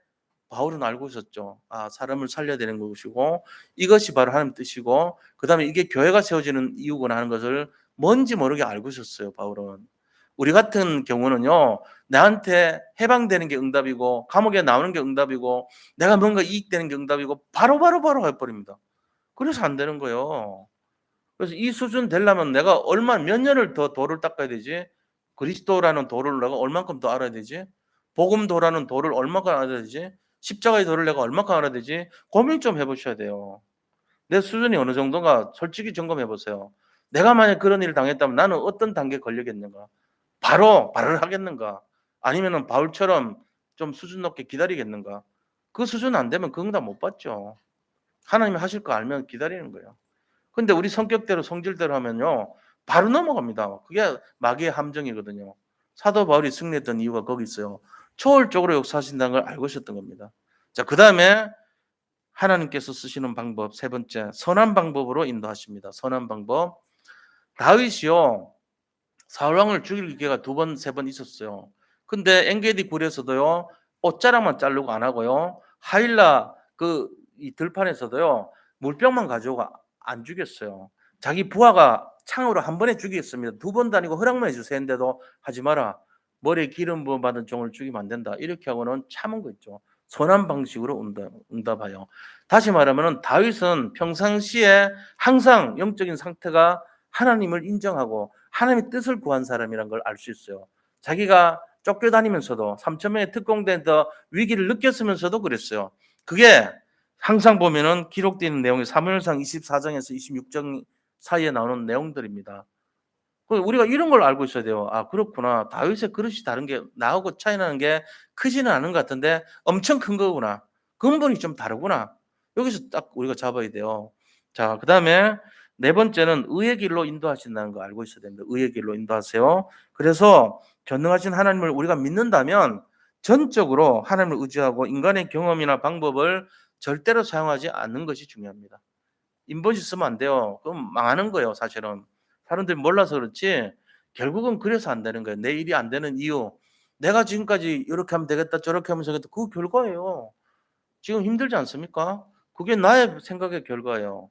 바울은 알고 있었죠. 아 사람을 살려야 되는 것이고 이것이 바로 하나님 뜻이고 그다음에 이게 교회가 세워지는 이유구나 하는 것을 뭔지 모르게 알고 있었어요 바울은. 우리 같은 경우는요. 나한테 해방되는 게 응답이고 감옥에 나오는 게 응답이고 내가 뭔가 이익되는 게 응답이고 바로 해 버립니다. 그래서 안 되는 거예요. 그래서 이 수준 되려면 내가 얼마 몇 년을 더 도를 닦아야 되지? 그리스도라는 도를 내가 얼만큼 더 알아야 되지? 복음도라는 도를 얼마큼 알아야 되지? 십자가의 도를 내가 얼마큼 알아야 되지? 고민 좀 해 보셔야 돼요. 내 수준이 어느 정도인가 솔직히 점검해 보세요. 내가 만약 그런 일을 당했다면 나는 어떤 단계에 걸리겠는가? 바로 발을 하겠는가? 아니면은 바울처럼 좀 수준 높게 기다리겠는가? 그 수준 안 되면 그 응답 못 받죠. 하나님이 하실 거 알면 기다리는 거예요. 근데 우리 성격대로 성질대로 하면요. 바로 넘어갑니다. 그게 마귀의 함정이거든요. 사도 바울이 승리했던 이유가 거기 있어요. 초월적으로 역사하신다는 걸 알고 있었던 겁니다. 자, 그다음에 하나님께서 쓰시는 방법 세 번째, 선한 방법으로 인도하십니다. 선한 방법. 다윗이요. 사울 왕을 죽일 기회가 두 번, 세 번 있었어요. 근데 엔게디 굴에서도요. 옷자락만 자르고 안 하고요. 하일라 이 들판에서도요. 물병만 가져오고 안 죽였어요. 자기 부하가 창으로 한 번에 죽이겠습니다. 두 번도 아니고 허락만 해 주세요 했는데도 하지 마라. 머리에 기름 부음 받은 종을 죽이면 안 된다. 이렇게 하고는 참은 거 있죠. 선한 방식으로 응답하여. 다시 말하면은 다윗은 평상시에 항상 영적인 상태가 하나님을 인정하고 하나님의 뜻을 구한 사람이란 걸 알 수 있어요. 자기가 쫓겨다니면서도 3천 명의 특공대에서 위기를 느꼈으면서도 그랬어요. 그게 항상 보면은 기록되어 있는 내용이 사무엘상 24장에서 26장 사이에 나오는 내용들입니다. 우리가 이런 걸 알고 있어야 돼요. '아 그렇구나. 다윗의 그릇이 다른 게 나하고 차이 나는 게 크지는 않은 것 같은데 엄청 큰 거구나. 근본이 좀 다르구나.' 여기서 딱 우리가 잡아야 돼요. 자 그다음에 네 번째는 의의 길로 인도하신다는 거 알고 있어야 됩니다. 의의 길로 인도하세요. 그래서 전능하신 하나님을 우리가 믿는다면 전적으로 하나님을 의지하고 인간의 경험이나 방법을 절대로 사용하지 않는 것이 중요합니다. 인본시 쓰면 안 돼요. 그럼 망하는 거예요 사실은. 사람들이 몰라서 그렇지 결국은 그래서 안 되는 거예요. 내 일이 안 되는 이유. 내가 지금까지 이렇게 하면 되겠다 저렇게 하면 되겠다 그 결과예요. 지금 힘들지 않습니까? 그게 나의 생각의 결과예요.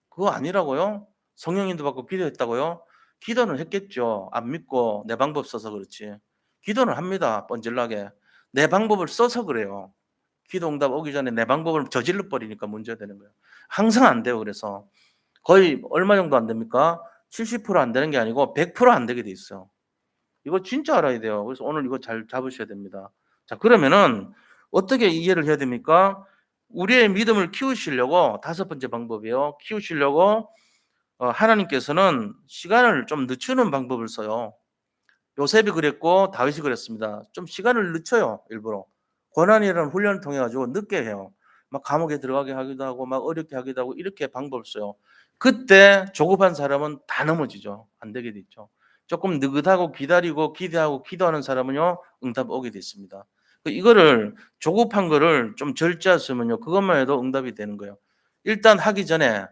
그거 아니라고요? 성령님도 받고 기도했다고요? 기도는 했겠죠. 안 믿고 내 방법 써서 그렇지. 기도는 합니다. 뻔질나게. 내 방법을 써서 그래요. 기도 응답 오기 전에 내 방법을 저질러 버리니까 문제가 되는 거예요. 항상 안 돼요 그래서. 거의 얼마 정도 안 됩니까? 70%안 되는 게 아니고 100%안 되게 돼 있어요. 이거 진짜 알아야 돼요. 그래서 오늘 이거 잘 잡으셔야 됩니다. 자, 그러면은 어떻게 이해를 해야 됩니까? 우리의 믿음을 키우시려고 다섯 번째 방법이요. 키우시려고 하나님께서는 시간을 좀 늦추는 방법을 써요. 요셉이 그랬고 다윗이 그랬습니다. 좀 시간을 늦춰요, 일부러. 고난이라는 훈련을 통해 가지고 늦게 해요. 막 감옥에 들어가게 하기도 하고 막 어렵게 하기도 하고 이렇게 방법을 써요. 그때 조급한 사람은 다 넘어지죠. 안 되게 됐죠. 조금 느긋하고 기다리고 기대하고 기도하는 사람은요, 응답 오게 됐습니다. 이거를 조급한 거를 좀 절제하시면요, 그것만 해도 응답이 되는 거예요. 일단 하기 전에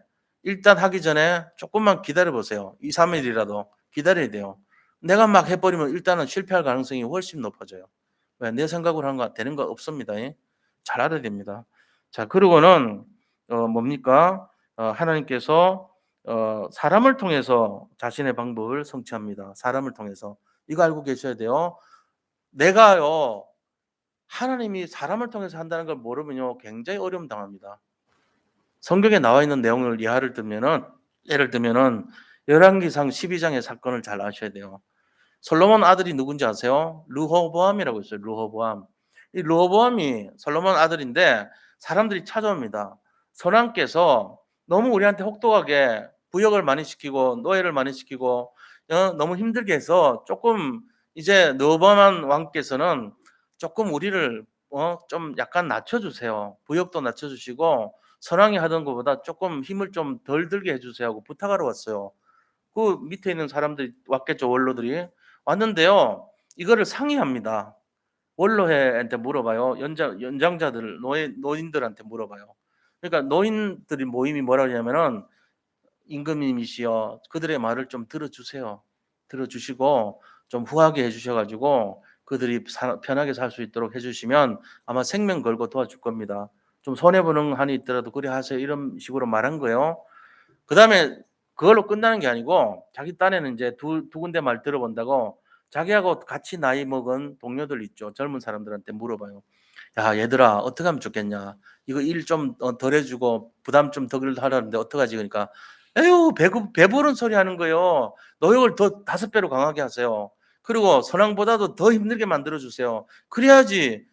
조금만 기다려 보세요. 2-3 일이라도 기다려야 돼요. 내가 막 해버리면 일단은 실패할 가능성이 훨씬 높아져요. 왜? 내 생각으로 하는 거 되는 거 없습니다. 예? 잘 알아야 됩니다. 자, 그리고는 뭡니까? 하나님께서 사람을 통해서 자신의 방법을 성취합니다. 사람을 통해서. 이거 알고 계셔야 돼요. 내가요, 하나님이 사람을 통해서 한다는 걸 모르면요, 굉장히 어려움 당합니다. 성경에 나와 있는 내용을 예를 들면은 열왕기상 12장의 사건을 잘 아셔야 돼요. 솔로몬 아들이 누군지 아세요? 르호보암이라고 있어요. 르호보암. 이 르호보암이 솔로몬 아들인데 사람들이 찾아옵니다. 선왕께서 너무 우리한테 혹독하게 부역을 많이 시키고 노예를 많이 시키고 너무 힘들게 해서 조금 이제 르호보암 왕께서는 조금 우리를 좀 약간 낮춰주세요. 부역도 낮춰주시고 선왕이 하던 것보다 조금 힘을 좀 덜 들게 해주세요 하고 부탁하러 왔어요. 그 밑에 있는 사람들이 왔겠죠, 원로들이. 왔는데요. 이거를 상의합니다. 원로회한테 물어봐요. 연장자들, 노인들한테 물어봐요. 그러니까 노인들이 모임이 뭐라 그러냐면은 임금님이시여 그들의 말을 좀 들어주세요. 들어주시고 좀 후하게 해주셔 가지고 그들이 편하게 살 수 있도록 해주시면 아마 생명 걸고 도와줄 겁니다. 좀 손해보는 한이 있더라도 그래 하세요. 이런 식으로 말한 거예요. 그다음에 그걸로 끝나는 게 아니고 자기 딴에는 이제 두 군데 말 들어본다고 자기하고 같이 나이 먹은 동료들 있죠. 젊은 사람들한테 물어봐요. "야 얘들아 어떻게 하면 좋겠냐. 이거 일 좀 덜 해 주고 부담 좀 덜 하라는데 어떡하지?" 그러니까 "에휴 배부른 소리 하는 거예요. 노역을 더 5배로 강하게 하세요. 그리고 선왕보다도 더 힘들게 만들어 주세요. 그래야지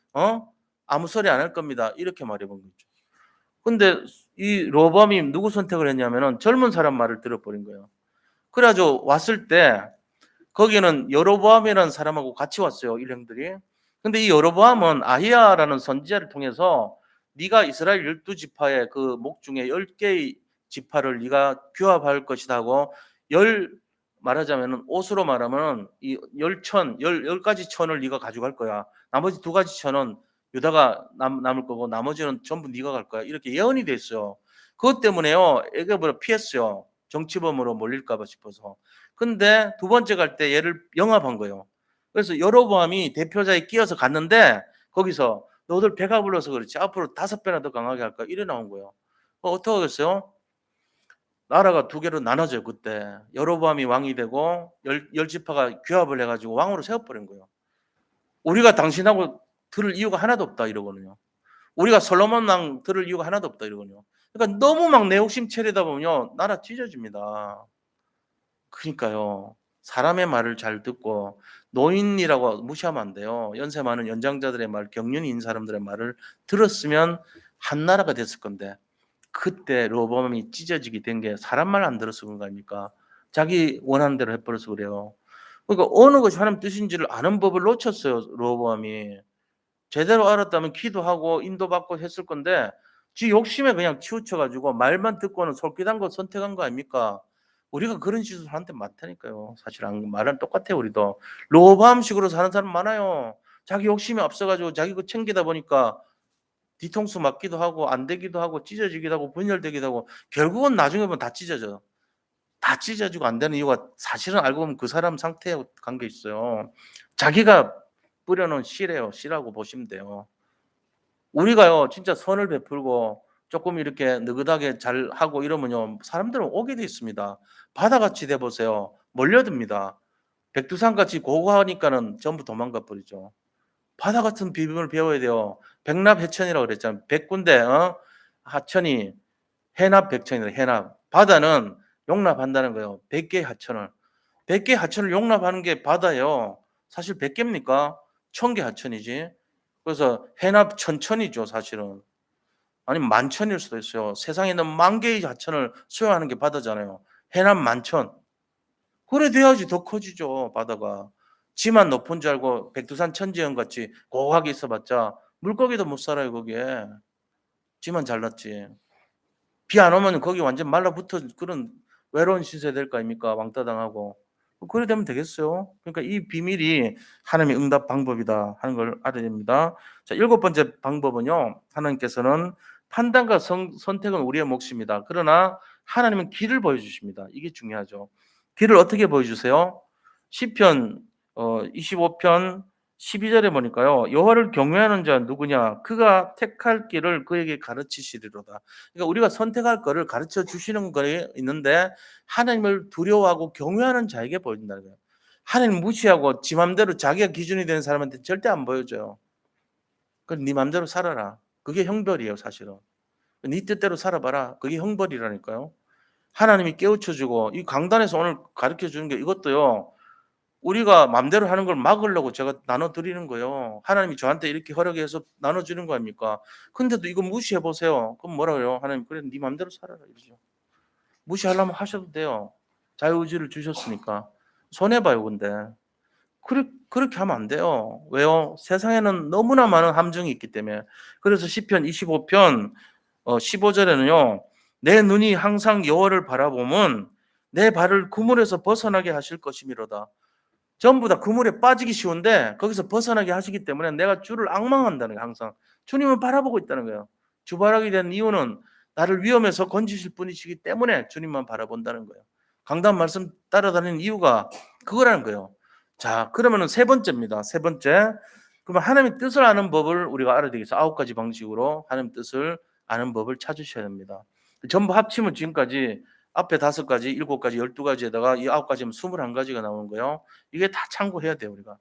아무 소리 안 할 겁니다." 이렇게 말해 본 거죠. 근데 이 로밤이 누구 선택을 했냐면은 젊은 사람 말을 들어버린 거예요. 그래 가지고 왔을 때 거기는 여로보암이라는 사람하고 같이 왔어요, 일행들이. 근데 이 여로보암은 아히야라는 선지자를 통해서 네가 이스라엘 12 지파의 그 목 중에 10 개의 지파를 네가 규합할 것이다 하고 열 말하자면은 옷으로 말하면은 이 열 가지 천을 네가 가져갈 거야. 나머지 2 가지 천은 유다가 남을 거고 나머지는 전부 네가 갈 거야. 이렇게 예언이 돼 있어요. 그것 때문에요. 애굽으로 피했어요. 정치범으로 몰릴까 봐 싶어서. 근데 두 번째 갈 때 얘를 영합한 거예요. 그래서 여로보암이 대표자에 끼어서 갔는데 거기서 "너들 배가 불러서 그렇지 앞으로 5배나 더 강하게 할 거야." 이래 나온 거예요. 어떡하겠어요? 나라가 2개로 나눠져요 그때. 여로보암이 왕이 되고 열 지파가 규합을 해 가지고 왕으로 세워 버린 거예요. "우리가 당신하고 들을 이유가 하나도 없다." 이러거든요. "우리가 솔로몬 왕 들을 이유가 하나도 없다." 이러거든요. 그러니까 너무 막 내 욕심 채리다 보면요. 나라 찢어집니다. 그러니까요. 사람의 말을 잘 듣고 노인이라고 무시하면 안 돼요. 연세 많은 연장자들의 말, 경륜이 있는 사람들의 말을 들었으면 한 나라가 됐을 건데 그때 로보암이 찢어지게 된 게 사람 말 안 들어서 그런 거 아닙니까? 자기 원하는 대로 해 버려서 그래요. 그러니까 어느 것이 하나님 뜻인지를 아는 법을 놓쳤어요, 로보암이. 제대로 알았다면 기도하고 인도받고 했을 건데 지 욕심에 그냥 치우쳐 가지고 말만 듣고는 솔깃한 거 선택한 거 아닙니까? 우리가 그런 짓을 하는 데 많다니까요. 사실 말은 똑같아요 우리도. 로보암식으로 사는 사람 많아요. 자기 욕심이 앞서 가지고 자기 거 챙기다 보니까 뒤통수 맞기도 하고 안 되기도 하고 찢어지기도 하고 분열되기도 하고 결국은 나중에 보면 다 찢어져요. 다 찢어지고 안 되는 이유가 사실은 알고 보면 그 사람 상태에 관계 있어요. 자기가 뿌려 놓은 씨래요. 씨라고 보시면 돼요. 우리가요 진짜 선을 베풀고 쪼끔 이렇게 느긋하게 잘하고 이러면요 사람들은 오게 돼 있습니다. 바다같이 돼 보세요. 몰려듭니다. 백두산같이 고고하니까는 전부 도망가 버리죠. 바다 같은 비빔을 배워야 돼요. 백납해천이라고 그랬잖아요. 100 군데 하천이 해납백천이다 해납. 바다는 용납한다는 거예요. 100 개의 하천을. 100 개의 하천을 용납하는 게 바다예요. 사실 100개입니까? 1000개 하천이지. 그래서 해나 천천이죠, 사실은. 아니면 만천일 수도 있어요. 세상에 있는 만 개의 하천을 수용하는 게 바다잖아요. 해나 만천. 그래 돼야지 더 커지죠, 바다가. 지만 높은 줄 알고 백두산 천지연 같이 고하게 있어봤자 물고기도 못 살아요, 거기에. 지만 잘났지. 비 안 오면 거기 완전 말라붙어 그런 외로운 신세 될 거 아닙니까? 왕따 당하고. 그래 되면 되겠어요. 그러니까 이 비밀이 하나님의 응답 방법이다 하는 걸 알아야 됩니다. 자, 7번째 방법은요. 하나님께서는 판단과 선택은 우리의 몫입니다. 그러나 하나님은 길을 보여주십니다. 이게 중요하죠. 길을 어떻게 보여주세요? 시편 25편 12절에 보니까요. 여호와를 경외하는 자 누구냐? 그가 택할 길을 그에게 가르치시리로다. 그러니까 우리가 선택할 거를 가르쳐 주시는 거에 있는데 하나님을 두려워하고 경외하는 자에게 보여준다는 거예요. 하나님 무시하고 지 맘대로 자기가 기준이 되는 사람한테 절대 안 보여줘요. 그럼 네 맘대로 살아라. 그게 형벌이에요, 사실은. 네 뜻대로 살아봐라. 그게 형벌이라니까요. 하나님이 깨우쳐 주고 이 강단에서 오늘 가르쳐 주는 게 이것도요. 우리가 맘대로 하는 걸 막으려고 제가 나눠 드리는 거예요. 하나님이 저한테 이렇게 허락해서 나눠 주는 거 아닙니까? 근데도 이거 무시해 보세요. 그럼 뭐라고요? 하나님 그래 네 맘대로 살아라 이러죠. 무시하려면 하셔도 돼요. 자유의지를 주셨으니까. 손해 봐요, 근데. 그렇게 하면 안 돼요. 왜요? 세상에는 너무나 많은 함정이 있기 때문에. 그래서 시편 25편 15절에는요. 내 눈이 항상 여호와를 바라보면 내 발을 그물에서 벗어나게 하실 것이미로다. 전부 다 그물에 빠지기 쉬운데 거기서 벗어나게 하시기 때문에 내가 주를 앙망한다는 거예요. 항상 주님을 바라보고 있다는 거예요. 주바라기 된 이유는 나를 위험에서 건지실 분이시기 때문에 주님만 바라본다는 거예요. 강단 말씀 따라다니는 이유가 그거라는 거예요. 자, 그러면은 세 번째입니다. 세 번째. 그러면 하나님의 뜻을 아는 법을 우리가 알아야 되겠어요. 9가지 방식으로 하나님 뜻을 아는 법을 찾으셔야 됩니다. 전부 합치면 지금까지 앞에 5가지, 7가지, 12가지에다가 이 9가지면 21가지가 나오는 거예요. 이게 다 참고해야 돼요, 우리가.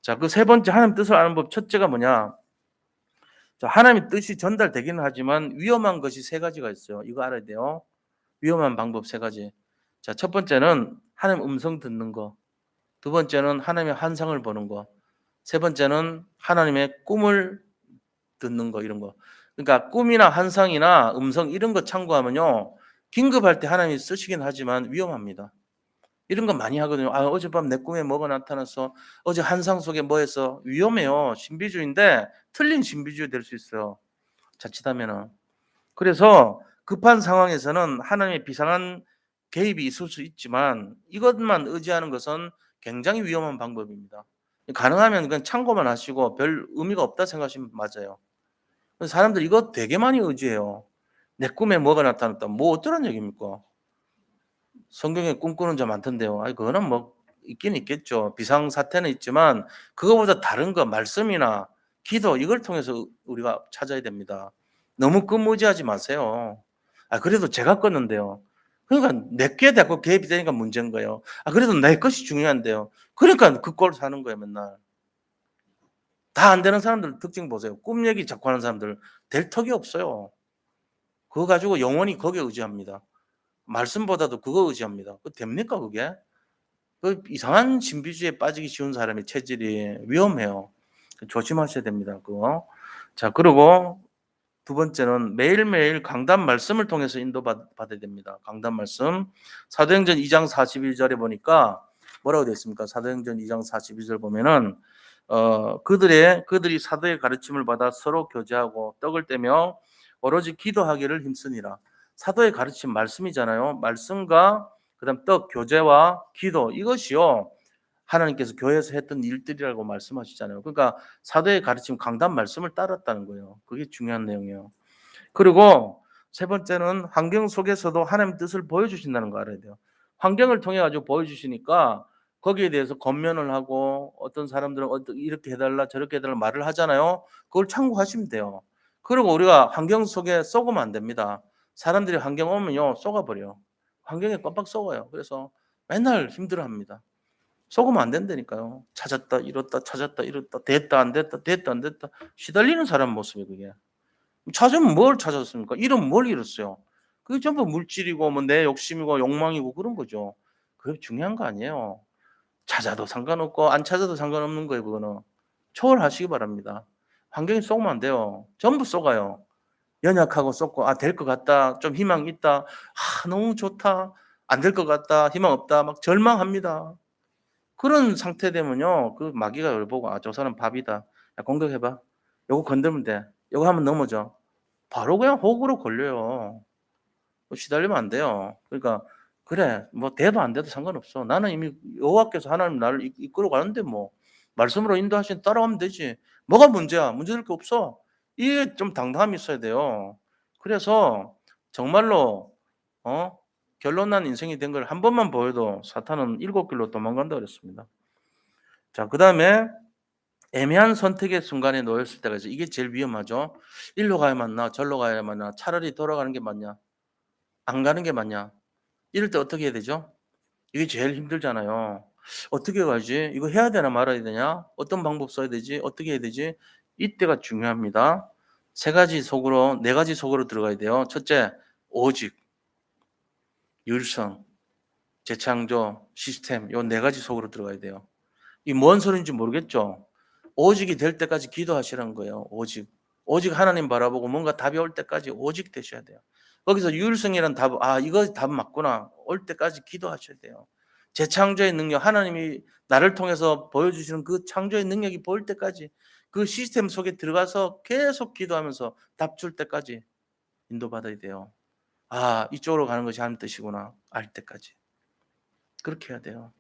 자, 그 세 번째 하나님 뜻을 아는 법 첫째가 뭐냐? 자, 하나님의 뜻이 전달되기는 하지만 위험한 것이 3가지가 있어요. 이거 알아야 돼요. 위험한 방법 3가지. 자, 첫 번째는 하나님 음성 듣는 거. 두 번째는 하나님의 환상을 보는 거. 세 번째는 하나님의 꿈을 듣는 거 이런 거. 그러니까 꿈이나 환상이나 음성 이런 거 참고하면요. 긴급할 때 하나님이 쓰시긴 하지만 위험합니다. 이런 거 많이 하거든요. 아, 어젯밤 내 꿈에 뭐가 나타났어. 어제 환상 속에 뭐 했어. 위험해요. 신비주의인데 틀린 신비주의 될 수 있어요. 자칫하면은. 그래서 급한 상황에서는 하나님의 비상한 개입이 있을 수 있지만 이것만 의지하는 것은 굉장히 위험한 방법입니다. 가능하면 그냥 참고만 하시고 별 의미가 없다 생각하시면 맞아요. 사람들 이거 되게 많이 의지해요. 내 꿈에 뭐가 나타났다. 뭐 어쩌란 얘기입니까? 성경에 꿈꾸는 자 많던데요. 아이 그거는 뭐 있긴 있겠죠. 비상사태는 있지만 그거보다 다른 거 말씀이나 기도 이걸 통해서 우리가 찾아야 됩니다. 너무 꿈 의지하지 마세요. 아 그래도 제가 껐는데요. 그러니까 내게 자꾸 개입이 되니까 문제인 거예요. 아 그래도 내 것이 중요한데요. 그러니까 그 꼴 사는 거예요 맨날. 다 안 되는 사람들 특징 보세요. 꿈 얘기 자꾸 하는 사람들 될 턱이 없어요. 그거 가지고 영원히 거기에 의지합니다. 말씀보다도 그거 의지합니다. 그 됩니까 그게? 그 이상한 신비주의에 빠지기 쉬운 사람의 체질이 위험해요. 조심하셔야 됩니다. 그거. 자, 그리고 두 번째는 매일매일 강단 말씀을 통해서 인도받아야 됩니다. 강단 말씀. 사도행전 2장 41절에 보니까 뭐라고 되어 있습니까? 사도행전 2장 41절 보면은 그들이 사도의 가르침을 받아 서로 교제하고 떡을 떼며 오로지 기도하기를 힘쓰니라. 사도의 가르침 말씀이잖아요. 말씀과 그다음 떡 교제와 기도 이것이요. 하나님께서 교회에서 했던 일들이라고 말씀하시잖아요. 그러니까 사도의 가르침 강단 말씀을 따랐다는 거예요. 그게 중요한 내용이에요. 그리고 세 번째는 환경 속에서도 하나님 뜻을 보여주신다는 거 알아야 돼요. 환경을 통해 가지고 보여주시니까 거기에 대해서 권면을 하고 어떤 사람들은 이렇게 해달라 저렇게 해달라 말을 하잖아요. 그걸 참고하시면 돼요. 그리고 우리가 환경 속에 썩으면 안 됩니다. 사람들이 환경 오면요 썩어버려요. 환경에 깜빡 썩어요. 그래서 맨날 힘들어합니다. 속으면 안 된다니까요. 찾았다 잃었다 찾았다 잃었다 됐다 안 됐다 됐다 안 됐다 시달리는 사람 모습이 그게. 찾으면 뭘 찾았습니까? 잃으면 뭘 잃었어요? 그게 전부 물질이고 뭐 내 욕심이고 욕망이고 그런 거죠. 그게 중요한 거 아니에요. 찾아도 상관없고 안 찾아도 상관없는 거예요 그거는. 초월하시기 바랍니다. 환경에 쏘면 안 돼요. 전부 쏘가요. 연약하고 쏘고 '아 될 것 같다. 좀 희망이 있다. 아 너무 좋다. 안 될 것 같다. 희망 없다.' 막 절망합니다. 그런 상태 되면요. 그 마귀가 이걸 보고 '아 저 사람 밥이다. 야 공격해 봐. 요거 건들면 돼. 요거 하면 넘어져.' 바로 그냥 호구로 걸려요. 시달리면 안 돼요. 그러니까 '그래 뭐 돼도 안 돼도 상관없어. 나는 이미 여호와께서 하나님 나를 이끌어 가는데 뭐 말씀으로 인도하시면 따라가면 되지. 뭐가 문제야? 문제될 게 없어.' 이게 좀 당당함이 있어야 돼요. 그래서 정말로 어 결론 난 인생이 된 걸 한 번만 보여도 사탄은 7 길로 도망간다 그랬습니다. 자 그다음에 애매한 선택의 순간에 놓였을 때가 이제 이게 제일 위험하죠. '일로 가야 맞나? 절로 가야 맞나? 차라리 돌아가는 게 맞냐? 안 가는 게 맞냐?' 이럴 때 어떻게 해야 되죠? 이게 제일 힘들잖아요. '어떻게 가지? 이거 해야 되나 말아야 되냐? 어떤 방법 써야 되지? 어떻게 해야 되지?' 이때가 중요합니다. 세 가지 속으로 네 가지 속으로 들어가야 돼요. 첫째, 오직, 율성, 재창조, 시스템 요 네 가지 속으로 들어가야 돼요. 이 뭔 소리인지 모르겠죠? 오직이 될 때까지 기도하시라는 거예요. 오직. 오직 하나님 바라보고 뭔가 답이 올 때까지 오직 되셔야 돼요. 거기서 유일성이라는 답, 아, 이거 답 맞구나. 올 때까지 기도하셔야 돼요. 재창조의 능력, 하나님이 나를 통해서 보여주시는 그 창조의 능력이 보일 때까지 그 시스템 속에 들어가서 계속 기도하면서 답 줄 때까지 인도받아야 돼요. 아, 이쪽으로 가는 것이 하나님 뜻이구나. 알 때까지. 그렇게 해야 돼요.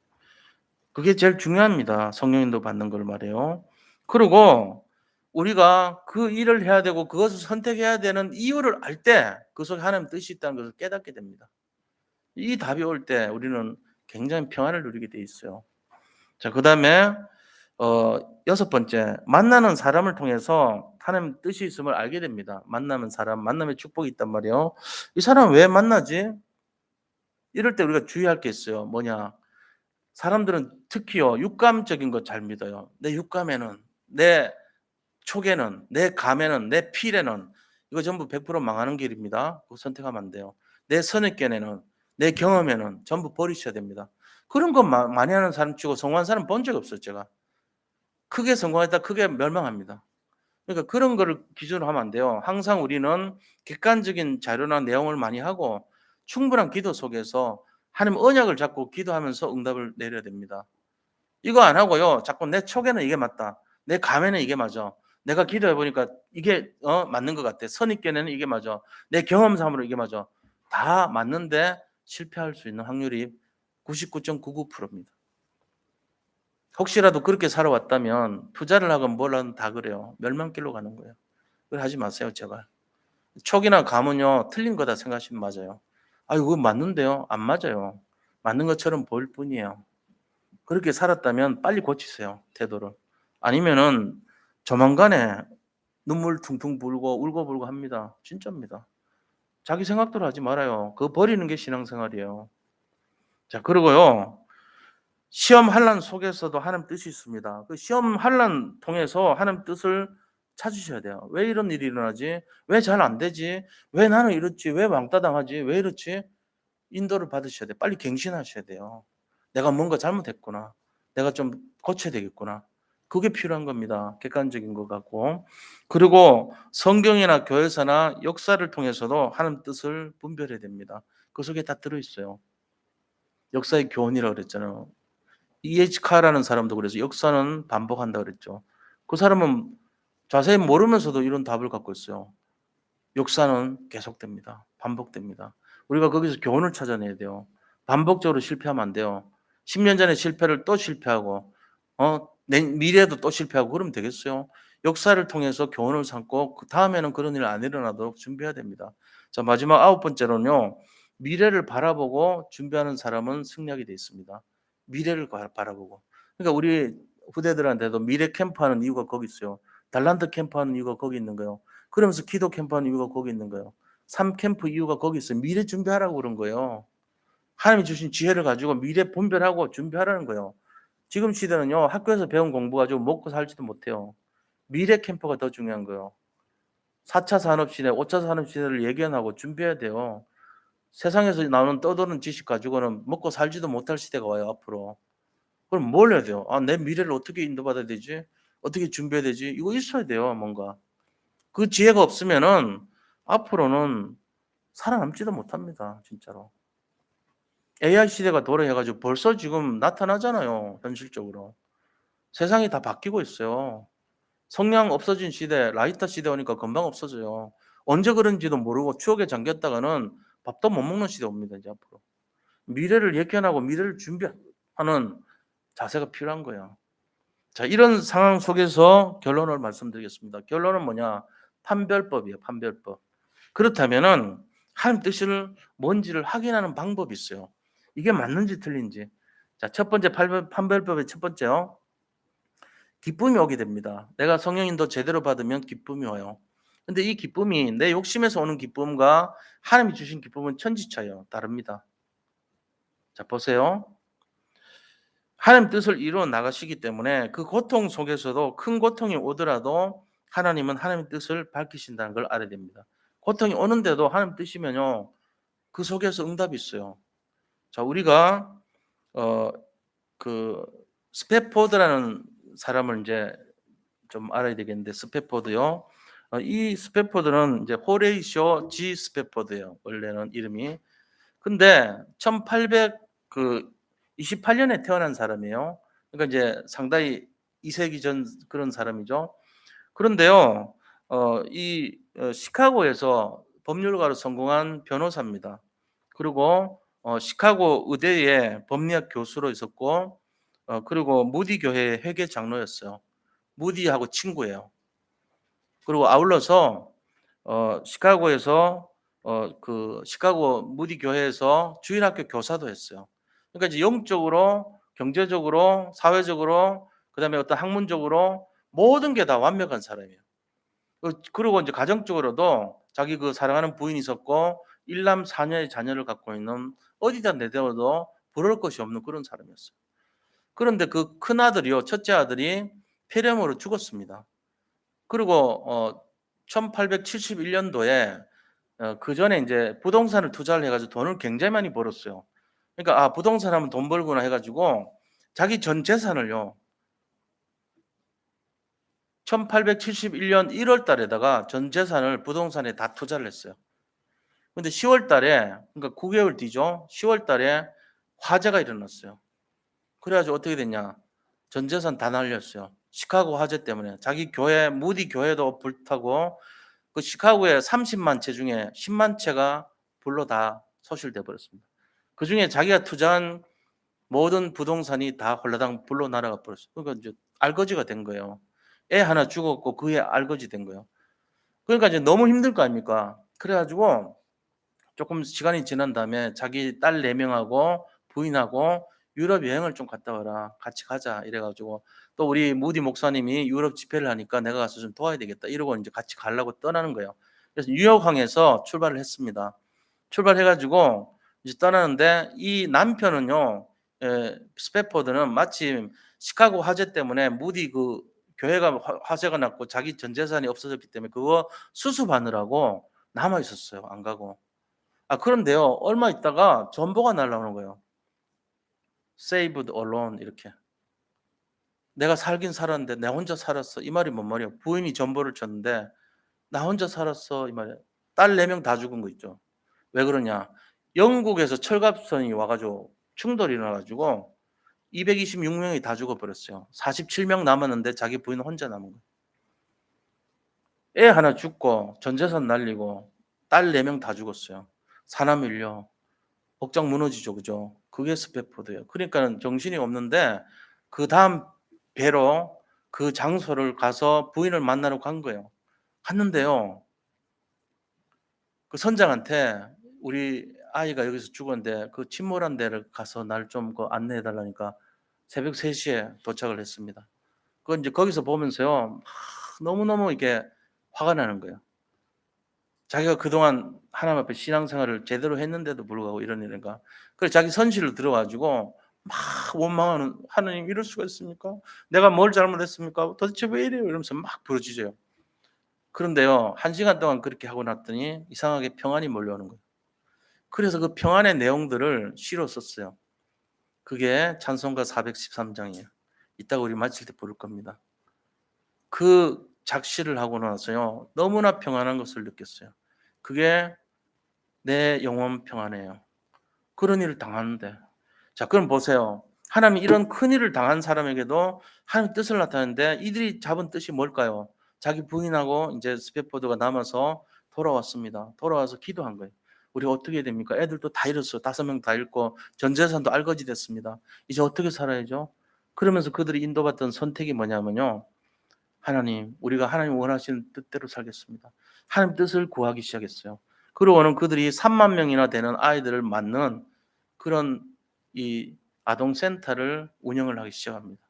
그게 제일 중요합니다. 성령 인도 받는 걸 말해요. 그리고 우리가 그 일을 해야 되고 그것을 선택해야 되는 이유를 알 때 그 속에 하나님 뜻이 있다는 것을 깨닫게 됩니다. 이 답이 올 때 우리는 굉장히 평안을 누리게 돼 있어요. 자 그다음에 여섯 번째 만나는 사람을 통해서 하나님 뜻이 있음을 알게 됩니다. 만나는 사람, 만남의 축복이 있단 말이에요. 이 사람 왜 만나지? 이럴 때 우리가 주의할 게 있어요. 뭐냐? 사람들은 특히요 육감적인 거 잘 믿어요. 내 육감에는, 내 촉에는, 내 감에는, 내 필에는 이거 전부 100% 망하는 길입니다. 그거 선택하면 안 돼요. 내 선입견에는, 내 경험에는 전부 버리셔야 됩니다. 그런 거 많이 하는 사람 치고 성공한 사람 본 적이 없어요 제가. 크게 성공했다 크게 멸망합니다. 그러니까 그런 거를 기준으로 하면 안 돼요. 항상 우리는 객관적인 자료나 내용을 많이 하고 충분한 기도 속에서 하나님 언약을 잡고 기도하면서 응답을 내려야 됩니다. 이거 안 하고요. 자꾸 내 촉에는 이게 맞다. 내 감에는 이게 맞아. 내가 기도해 보니까 이게 맞는 것 같아. 선입견에는 이게 맞아. 내 경험상으로 이게 맞아. 다 맞는데 실패할 수 있는 확률이 99.99%입니다. 혹시라도 그렇게 살아왔다면 투자를 하건 뭘 하든 다 그래요. 멸망길로 가는 거예요. 그걸 하지 마세요, 제발. 촉이나 감은요, 틀린 거다 생각하시면 맞아요. 아유, 그거 맞는데요? 안 맞아요. 맞는 것처럼 보일 뿐이에요. 그렇게 살았다면 빨리 고치세요, 태도를. 아니면은 조만간에 눈물 퉁퉁 불고 울고불고 합니다. 진짜입니다. 자기 생각대로 하지 말아요. 그거 버리는 게 신앙생활이에요. 자, 그리고요. 시험 환난 속에서도 하나님 뜻이 있습니다. 그 시험 환난 통해서 하나님 뜻을 찾으셔야 돼요. 왜 이런 일이 일어나지? 왜 잘 안 되지? 왜 나는 이렇지? 왜 왕따 당하지? 왜 이렇지? 인도를 받으셔야 돼요. 빨리 갱신하셔야 돼요. 내가 뭔가 잘못했구나. 내가 좀 고쳐야 되겠구나. 그게 필요한 겁니다. 객관적인 것 같고. 그리고 성경이나 교회사나 역사를 통해서도 하나님 뜻을 분별해야 됩니다. 그 속에 다 들어있어요. 역사의 교훈이라고 그랬잖아요. E.H. 카라는 사람도 그래서 역사는 반복한다 그랬죠. 그 사람은 자세히 모르면서도 이런 답을 갖고 있어요. 역사는 계속됩니다. 반복됩니다. 우리가 거기서 교훈을 찾아내야 돼요. 반복적으로 실패하면 안 돼요. 10년 전에 실패를 또 실패하고 미래에도 또 실패하고 그러면 되겠어요? 역사를 통해서 교훈을 삼고 그다음에는 그런 일 안 일어나도록 준비해야 됩니다. 자, 마지막 아홉 번째로는요. 미래를 바라보고 준비하는 사람은 승리하게 돼 있습니다. 미래를 바라보고. 그러니까 우리 후대들한테도 미래 캠프하는 이유가 거기 있어요. 달란트 캠프하는 이유가 거기 있는 거예요. 그러면서 기도 캠프하는 이유가 거기 있는 거예요. 삶 캠프 이유가 거기 있어요. 미래 준비하라고 그런 거예요. 하나님이 주신 지혜를 가지고 미래 분별하고 준비하라는 거예요. 지금 시대는요. 학교에서 배운 공부 가지고 먹고 살지도 못해요. 미래 캠프가 더 중요한 거예요. 4차 산업시대, 5차 산업시대를 예견하고 준비해야 돼요. 세상에서 나오는 떠도는 지식 가지고는 먹고 살지도 못할 시대가 와요 앞으로. 그럼 뭘 해야 돼요? '아 내 미래를 어떻게 인도받아야 되지? 어떻게 준비해야 되지?' 이거 있어야 돼요 뭔가. 그 지혜가 없으면은 앞으로는 살아남지도 못합니다 진짜로. AI 시대가 도래해 가지고 벌써 지금 나타나잖아요 현실적으로. 세상이 다 바뀌고 있어요. 성냥 없어진 시대, 라이터 시대 오니까 금방 없어져요. 언제 그런지도 모르고 추억에 잠겼다가는 밥도 못 먹는 시대 옵니다 이제 앞으로. 미래를 예견하고 미래를 준비하는 자세가 필요한 거예요. 자, 이런 상황 속에서 결론을 말씀드리겠습니다. 결론은 뭐냐? 판별법이에요, 판별법. 그렇다면은 하나님 뜻을 뭔지를 확인하는 방법이 있어요. 이게 맞는지 틀린지. 자, 첫 번째 판별법의 첫 번째요. 기쁨이 오게 됩니다. 내가 성령 인도 제대로 받으면 기쁨이 와요. 근데 이 기쁨이 내 욕심에서 오는 기쁨과 하나님이 주신 기쁨은 천지차예요. 다릅니다. 자, 보세요. 하나님 뜻을 이루어 나가시기 때문에 그 고통 속에서도 큰 고통이 오더라도 하나님은 하나님의 뜻을 밝히신다는 걸 알아야 됩니다. 고통이 오는데도 하나님 뜻이면요. 그 속에서 응답이 있어요. 자, 우리가 어 그 스패포드라는 사람을 이제 좀 알아야 되겠는데 스패포드요. 이 스패포드는 이제 호레이쇼 G 스패포드예요. 원래는 이름이. 근데 1800 28년에 태어난 사람이에요. 그러니까 이제 상당히 2세기 전 그런 사람이죠. 그런데요. 시카고에서 법률가로 성공한 변호사입니다. 그리고 시카고 의대의 법리학 교수로 있었고 그리고 무디 교회의 회계 장로였어요. 무디하고 친구예요. 그리고 아울러서 시카고에서 시카고 무디 교회에서 주일학교 교사도 했어요. 그러니까 이제 영적으로, 경제적으로, 사회적으로, 그다음에 어떤 학문적으로 모든 게 다 완벽한 사람이에요. 그리고 이제 가정적으로도 자기 그 사랑하는 부인이 있었고 일남 사녀의 자녀를 갖고 있는 어디다 내대어도 부러울 것이 없는 그런 사람이었어요. 그런데 그 큰아들이요. 첫째 아들이 폐렴으로 죽었습니다. 그리고 1871 년도에 그전에 인제 부동산을 투자를 해 가지고 돈을 굉장히 많이 벌었어요. 그러니까 '아 부동산 하면 돈 벌구나.' 해 가지고 자기 전 재산을요. 1871년 1월 달에다가 전 재산을 부동산에 다 투자를 했어요. 근데 10월 달에 그러니까 9 개월 뒤죠. 10월 달에 화재가 일어났어요. 그래 가지고 어떻게 됐냐. 전 재산 다 날렸어요. 시카고 화재 때문에. 자기 교회 무디 교회도 불타고 그 시카고에 30만 채 중에 10만 채가 불로 다 소실돼 버렸습니다. 그중에 자기가 투자한 모든 부동산이 다 홀라당 불로 날아가 버렸어요. 그러니까 이제 알거지가 된 거예요. 애 하나 죽었고 그애 알거지 된 거예요. 그러니까 이제 너무 힘들 거 아닙니까? 그래 가지고 조금 시간이 지난 다음에 자기 딸 4 명하고 부인하고 "유럽 여행을 좀 갔다 와라. 같이 가자." 이래 가지고 또 우리 무디 목사님이 유럽 집회를 하니까 "내가 가서 좀 도와야 되겠다." 이러고 인제 같이 가려고 떠나는 거예요. 그래서 뉴욕항에서 출발을 했습니다. 출발해 가지고 이제 떠나는데 이 남편은요 스패포드는 마침 시카고 화재 때문에 무디 그 교회가 화재가 났고 자기 전 재산이 없어졌기 때문에 그거 수습하느라고 남아 있었어요 안 가고. 그런데요. 얼마 있다가 전보가 날라오는 거예요. "Saved alone." 이렇게. "내가 살긴 살았는데 나 혼자 살았어." 이 말이 뭔 말이에요? 부인이 전보를 쳤는데 "나 혼자 살았어." 이 말이에요. 딸 4명 다 죽은 거 있죠. 왜 그러냐? 영국에서 철갑선이 와 가지고 충돌이 일어나 가지고 226 명이 다 죽어 버렸어요. 47명 남았는데 자기 부인 혼자 남은 거예요. 애 하나 죽고 전 재산 날리고 딸 4명 다 죽었어요. 사남일녀. 억장 무너지죠. 그죠? 그게 스패포드예요. 그러니까는 정신이 없는데 그다음 배로 그 장소를 가서 부인을 만나러 간 거예요. 갔는데요. 그 선장한테 "우리 아이가 여기서 죽었는데 그 침몰한 데를 가서 날 좀 그 안내해 달라니까 새벽 3 시에 도착을 했습니다." 그 인제 거기서 보면서요. 너무너무 이게 화가 나는 거예요. 자기가 그동안 하나님 앞에 신앙생활을 제대로 했는데도 불구하고 이런 일인가. 그래서 자기 선실로 들어 가지고 막 원망하는 "하나님 이럴 수가 있습니까? 내가 뭘 잘못했습니까? 도대체 왜 이래요?" 이러면서 막 부르짖어요. 그런데요. 1 시간 동안 그렇게 하고 났더니 이상하게 평안이 몰려오는 거예요. 그래서 그 평안의 내용들을 시로 썼어요. 그게 찬송가 413장이에요. 이따가 우리 마칠 때 부를 겁니다. 그 작시를 하고 나서요, 너무나 평안한 것을 느꼈어요. 그게 내 영혼 평안이에요. 그런 일을 당하는데, 자, 그럼 보세요. 하나님이 이런 큰 일을 당한 사람에게도 하나님의 뜻을 나타내는데, 이들이 잡은 뜻이 뭘까요? 자기 부인하고 이제 스페포드가 남아서 돌아왔습니다. 돌아와서 기도한 거예요. 우리 어떻게 해야 됩니까? 애들도 다 잃었어요. 5명 다 잃고 전 재산도 알거지 됐습니다. 이제 어떻게 살아야죠? 그러면서 그들이 인도받던 선택이 뭐냐면요, 하나님, 우리가 하나님 원하시는 뜻대로 살겠습니다. 하나님 뜻을 구하기 시작했어요. 그러고는 그들이 3만 명이나 되는 아이들을 맞는 그런 이 아동센터를 운영을 하기 시작합니다.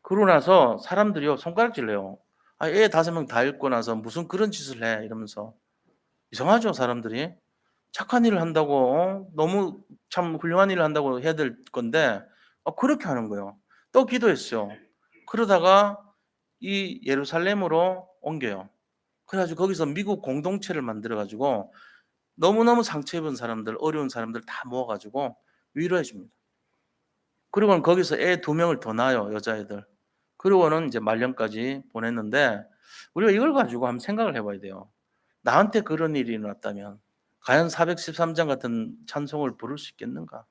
그러고 나서 사람들이요, 손가락질해요. 아, 애 5명 다 잃고 나서 무슨 그런 짓을 해 이러면서. 이상하죠, 사람들이. 착한 일을 한다고, 너무 참 훌륭한 일을 한다고 해야 될 건데 그렇게 하는 거예요. 또 기도했어요. 그러다가 이 예루살렘으로 옮겨요. 그래가지고 거기서 미국 공동체를 만들어가지고 너무너무 상처 입은 사람들, 어려운 사람들 다 모아가지고 위로해 줍니다. 그리고는 거기서 애 2명을 더 낳아요, 여자애들. 그리고는 이제 말년까지 보냈는데, 우리가 이걸 가지고 한번 생각을 해봐야 돼요. 나한테 그런 일이 일어났다면 과연 413장 같은 찬송을 부를 수 있겠는가?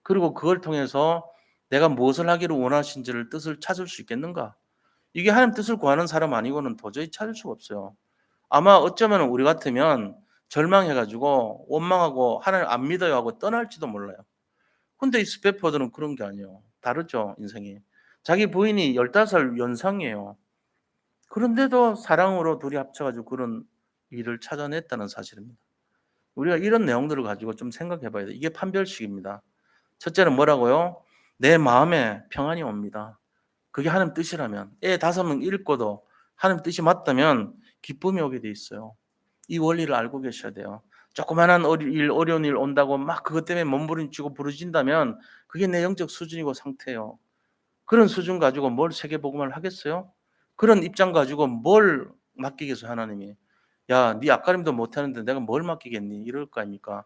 그리고 그걸 통해서 내가 무엇을 하기를 원하신지를 뜻을 찾을 수 있겠는가? 이게 하나님 뜻을 구하는 사람 아니고는 도저히 찾을 수가 없어요. 아마 어쩌면 우리 같으면 절망해가지고 원망하고 하나님 안 믿어요 하고 떠날지도 몰라요. 근데 이 스페퍼드는 그런 게 아니에요. 다르죠, 인생이. 자기 부인이 15살 연상이에요. 그런데도 사랑으로 둘이 합쳐가지고 그런 일을 찾아냈다는 사실입니다. 우리가 이런 내용들을 가지고 좀 생각해 봐야 돼요. 이게 판별식입니다. 첫째는 뭐라고요? 내 마음에 평안이 옵니다. 그게 하나님 뜻이라면, 애 5명 잃고도 하나님 뜻이 맞다면 기쁨이 오게 돼 있어요. 이 원리를 알고 계셔야 돼요. 조그만한 어려운 일 온다고 막 그것 때문에 몸부림치고 부르진다면 그게 내 영적 수준이고 상태예요. 그런 수준 가지고 뭘 세계복음을 하겠어요? 그런 입장 가지고 뭘 맡기겠어요, 하나님이? 야, 네 앞가림도 못하는데 내가 뭘 맡기겠니? 이럴 거 아닙니까?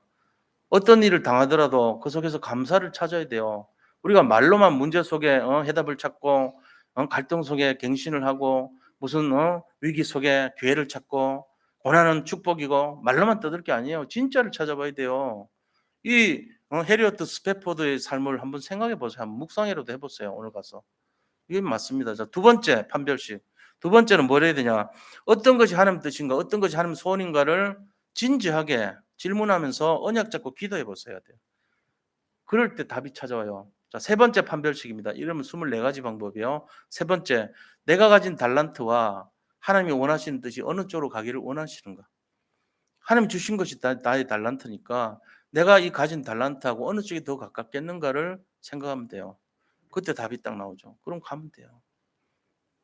어떤 일을 당하더라도 그 속에서 감사를 찾아야 돼요. 우리가 말로만 문제 속에 해답을 찾고 갈등 속에 갱신을 하고 무슨 위기 속에 기회를 찾고 고난은 축복이고 말로만 떠들 게 아니에요. 진짜를 찾아봐야 돼요. 이 해리어트 스패포드의 삶을 한번 생각해 보세요. 한번 묵상이라도 해보세요. 오늘 가서. 이게 맞습니다. 자, 2번째 판별식. 2번째는 뭘 해야 되냐? 어떤 것이 하나님 뜻인가, 어떤 것이 하나님 소원인가를 진지하게 질문하면서 언약 잡고 기도해 보셔야 돼요. 그럴 때 답이 찾아와요. 자, 3번째 판별식입니다. 이러면 24가지 방법이요. 3번째, 내가 가진 달란트와 하나님이 원하시는 뜻이 어느 쪽으로 가기를 원하시는가? 하나님 주신 것이 나의 달란트니까 내가 이 가진 달란트하고 어느 쪽이 더 가깝겠는가를 생각하면 돼요. 그때 답이 딱 나오죠. 그럼 가면 돼요.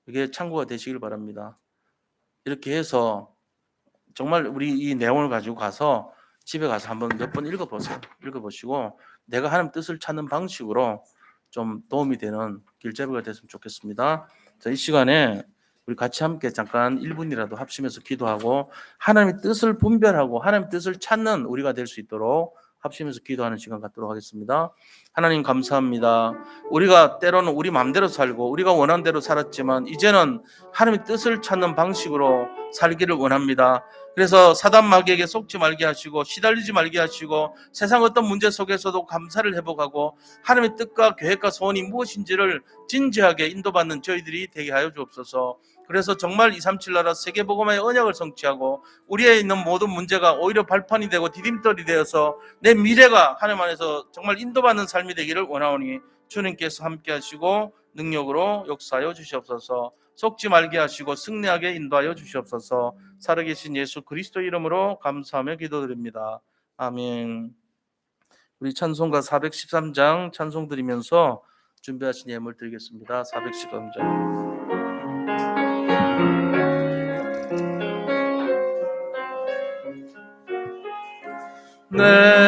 이게 참고가 되시길 바랍니다. 이렇게 해서 정말 우리 이 내용을 가지고 가서 집에 가서 한번 몇 번 읽어보세요. 읽어보시고 내가 하나님 뜻을 찾는 방식으로 좀 도움이 되는 길잡이가 됐으면 좋겠습니다. 자, 이 시간에 우리 같이 함께 잠깐 1분이라도 합심해서 기도하고 하나님의 뜻을 분별하고 하나님의 뜻을 찾는 우리가 될 수 있도록 합심해서 기도하는 시간 갖도록 하겠습니다. 하나님 감사합니다. 우리가 때로는 우리 마음대로 살고 우리가 원하는 대로 살았지만 이제는 하나님의 뜻을 찾는 방식으로 살기를 원합니다. 그래서 사단 마귀에게 속지 말게 하시고 시달리지 말게 하시고 세상 어떤 문제 속에서도 감사를 회복하고 하나님의 뜻과 계획과 소원이 무엇인지를 진지하게 인도받는 저희들이 되게 하여 주옵소서. 그래서 정말 237 나라 세계복음화의 언약을 성취하고 우리에 있는 모든 문제가 오히려 발판이 되고 디딤돌이 되어서 내 미래가 하나님 안에서 정말 인도받는 삶이 되기를 원하오니 주님께서 함께 하시고 능력으로 역사하여 주시옵소서. 속지 말게 하시고 승리하게 인도하여 주시옵소서. 살아계신 예수 그리스도 이름으로 감사하며 기도드립니다. 아멘. 우리 찬송가 413장 찬송 드리면서 준비하신 예물 드리겠습니다. 413장. 내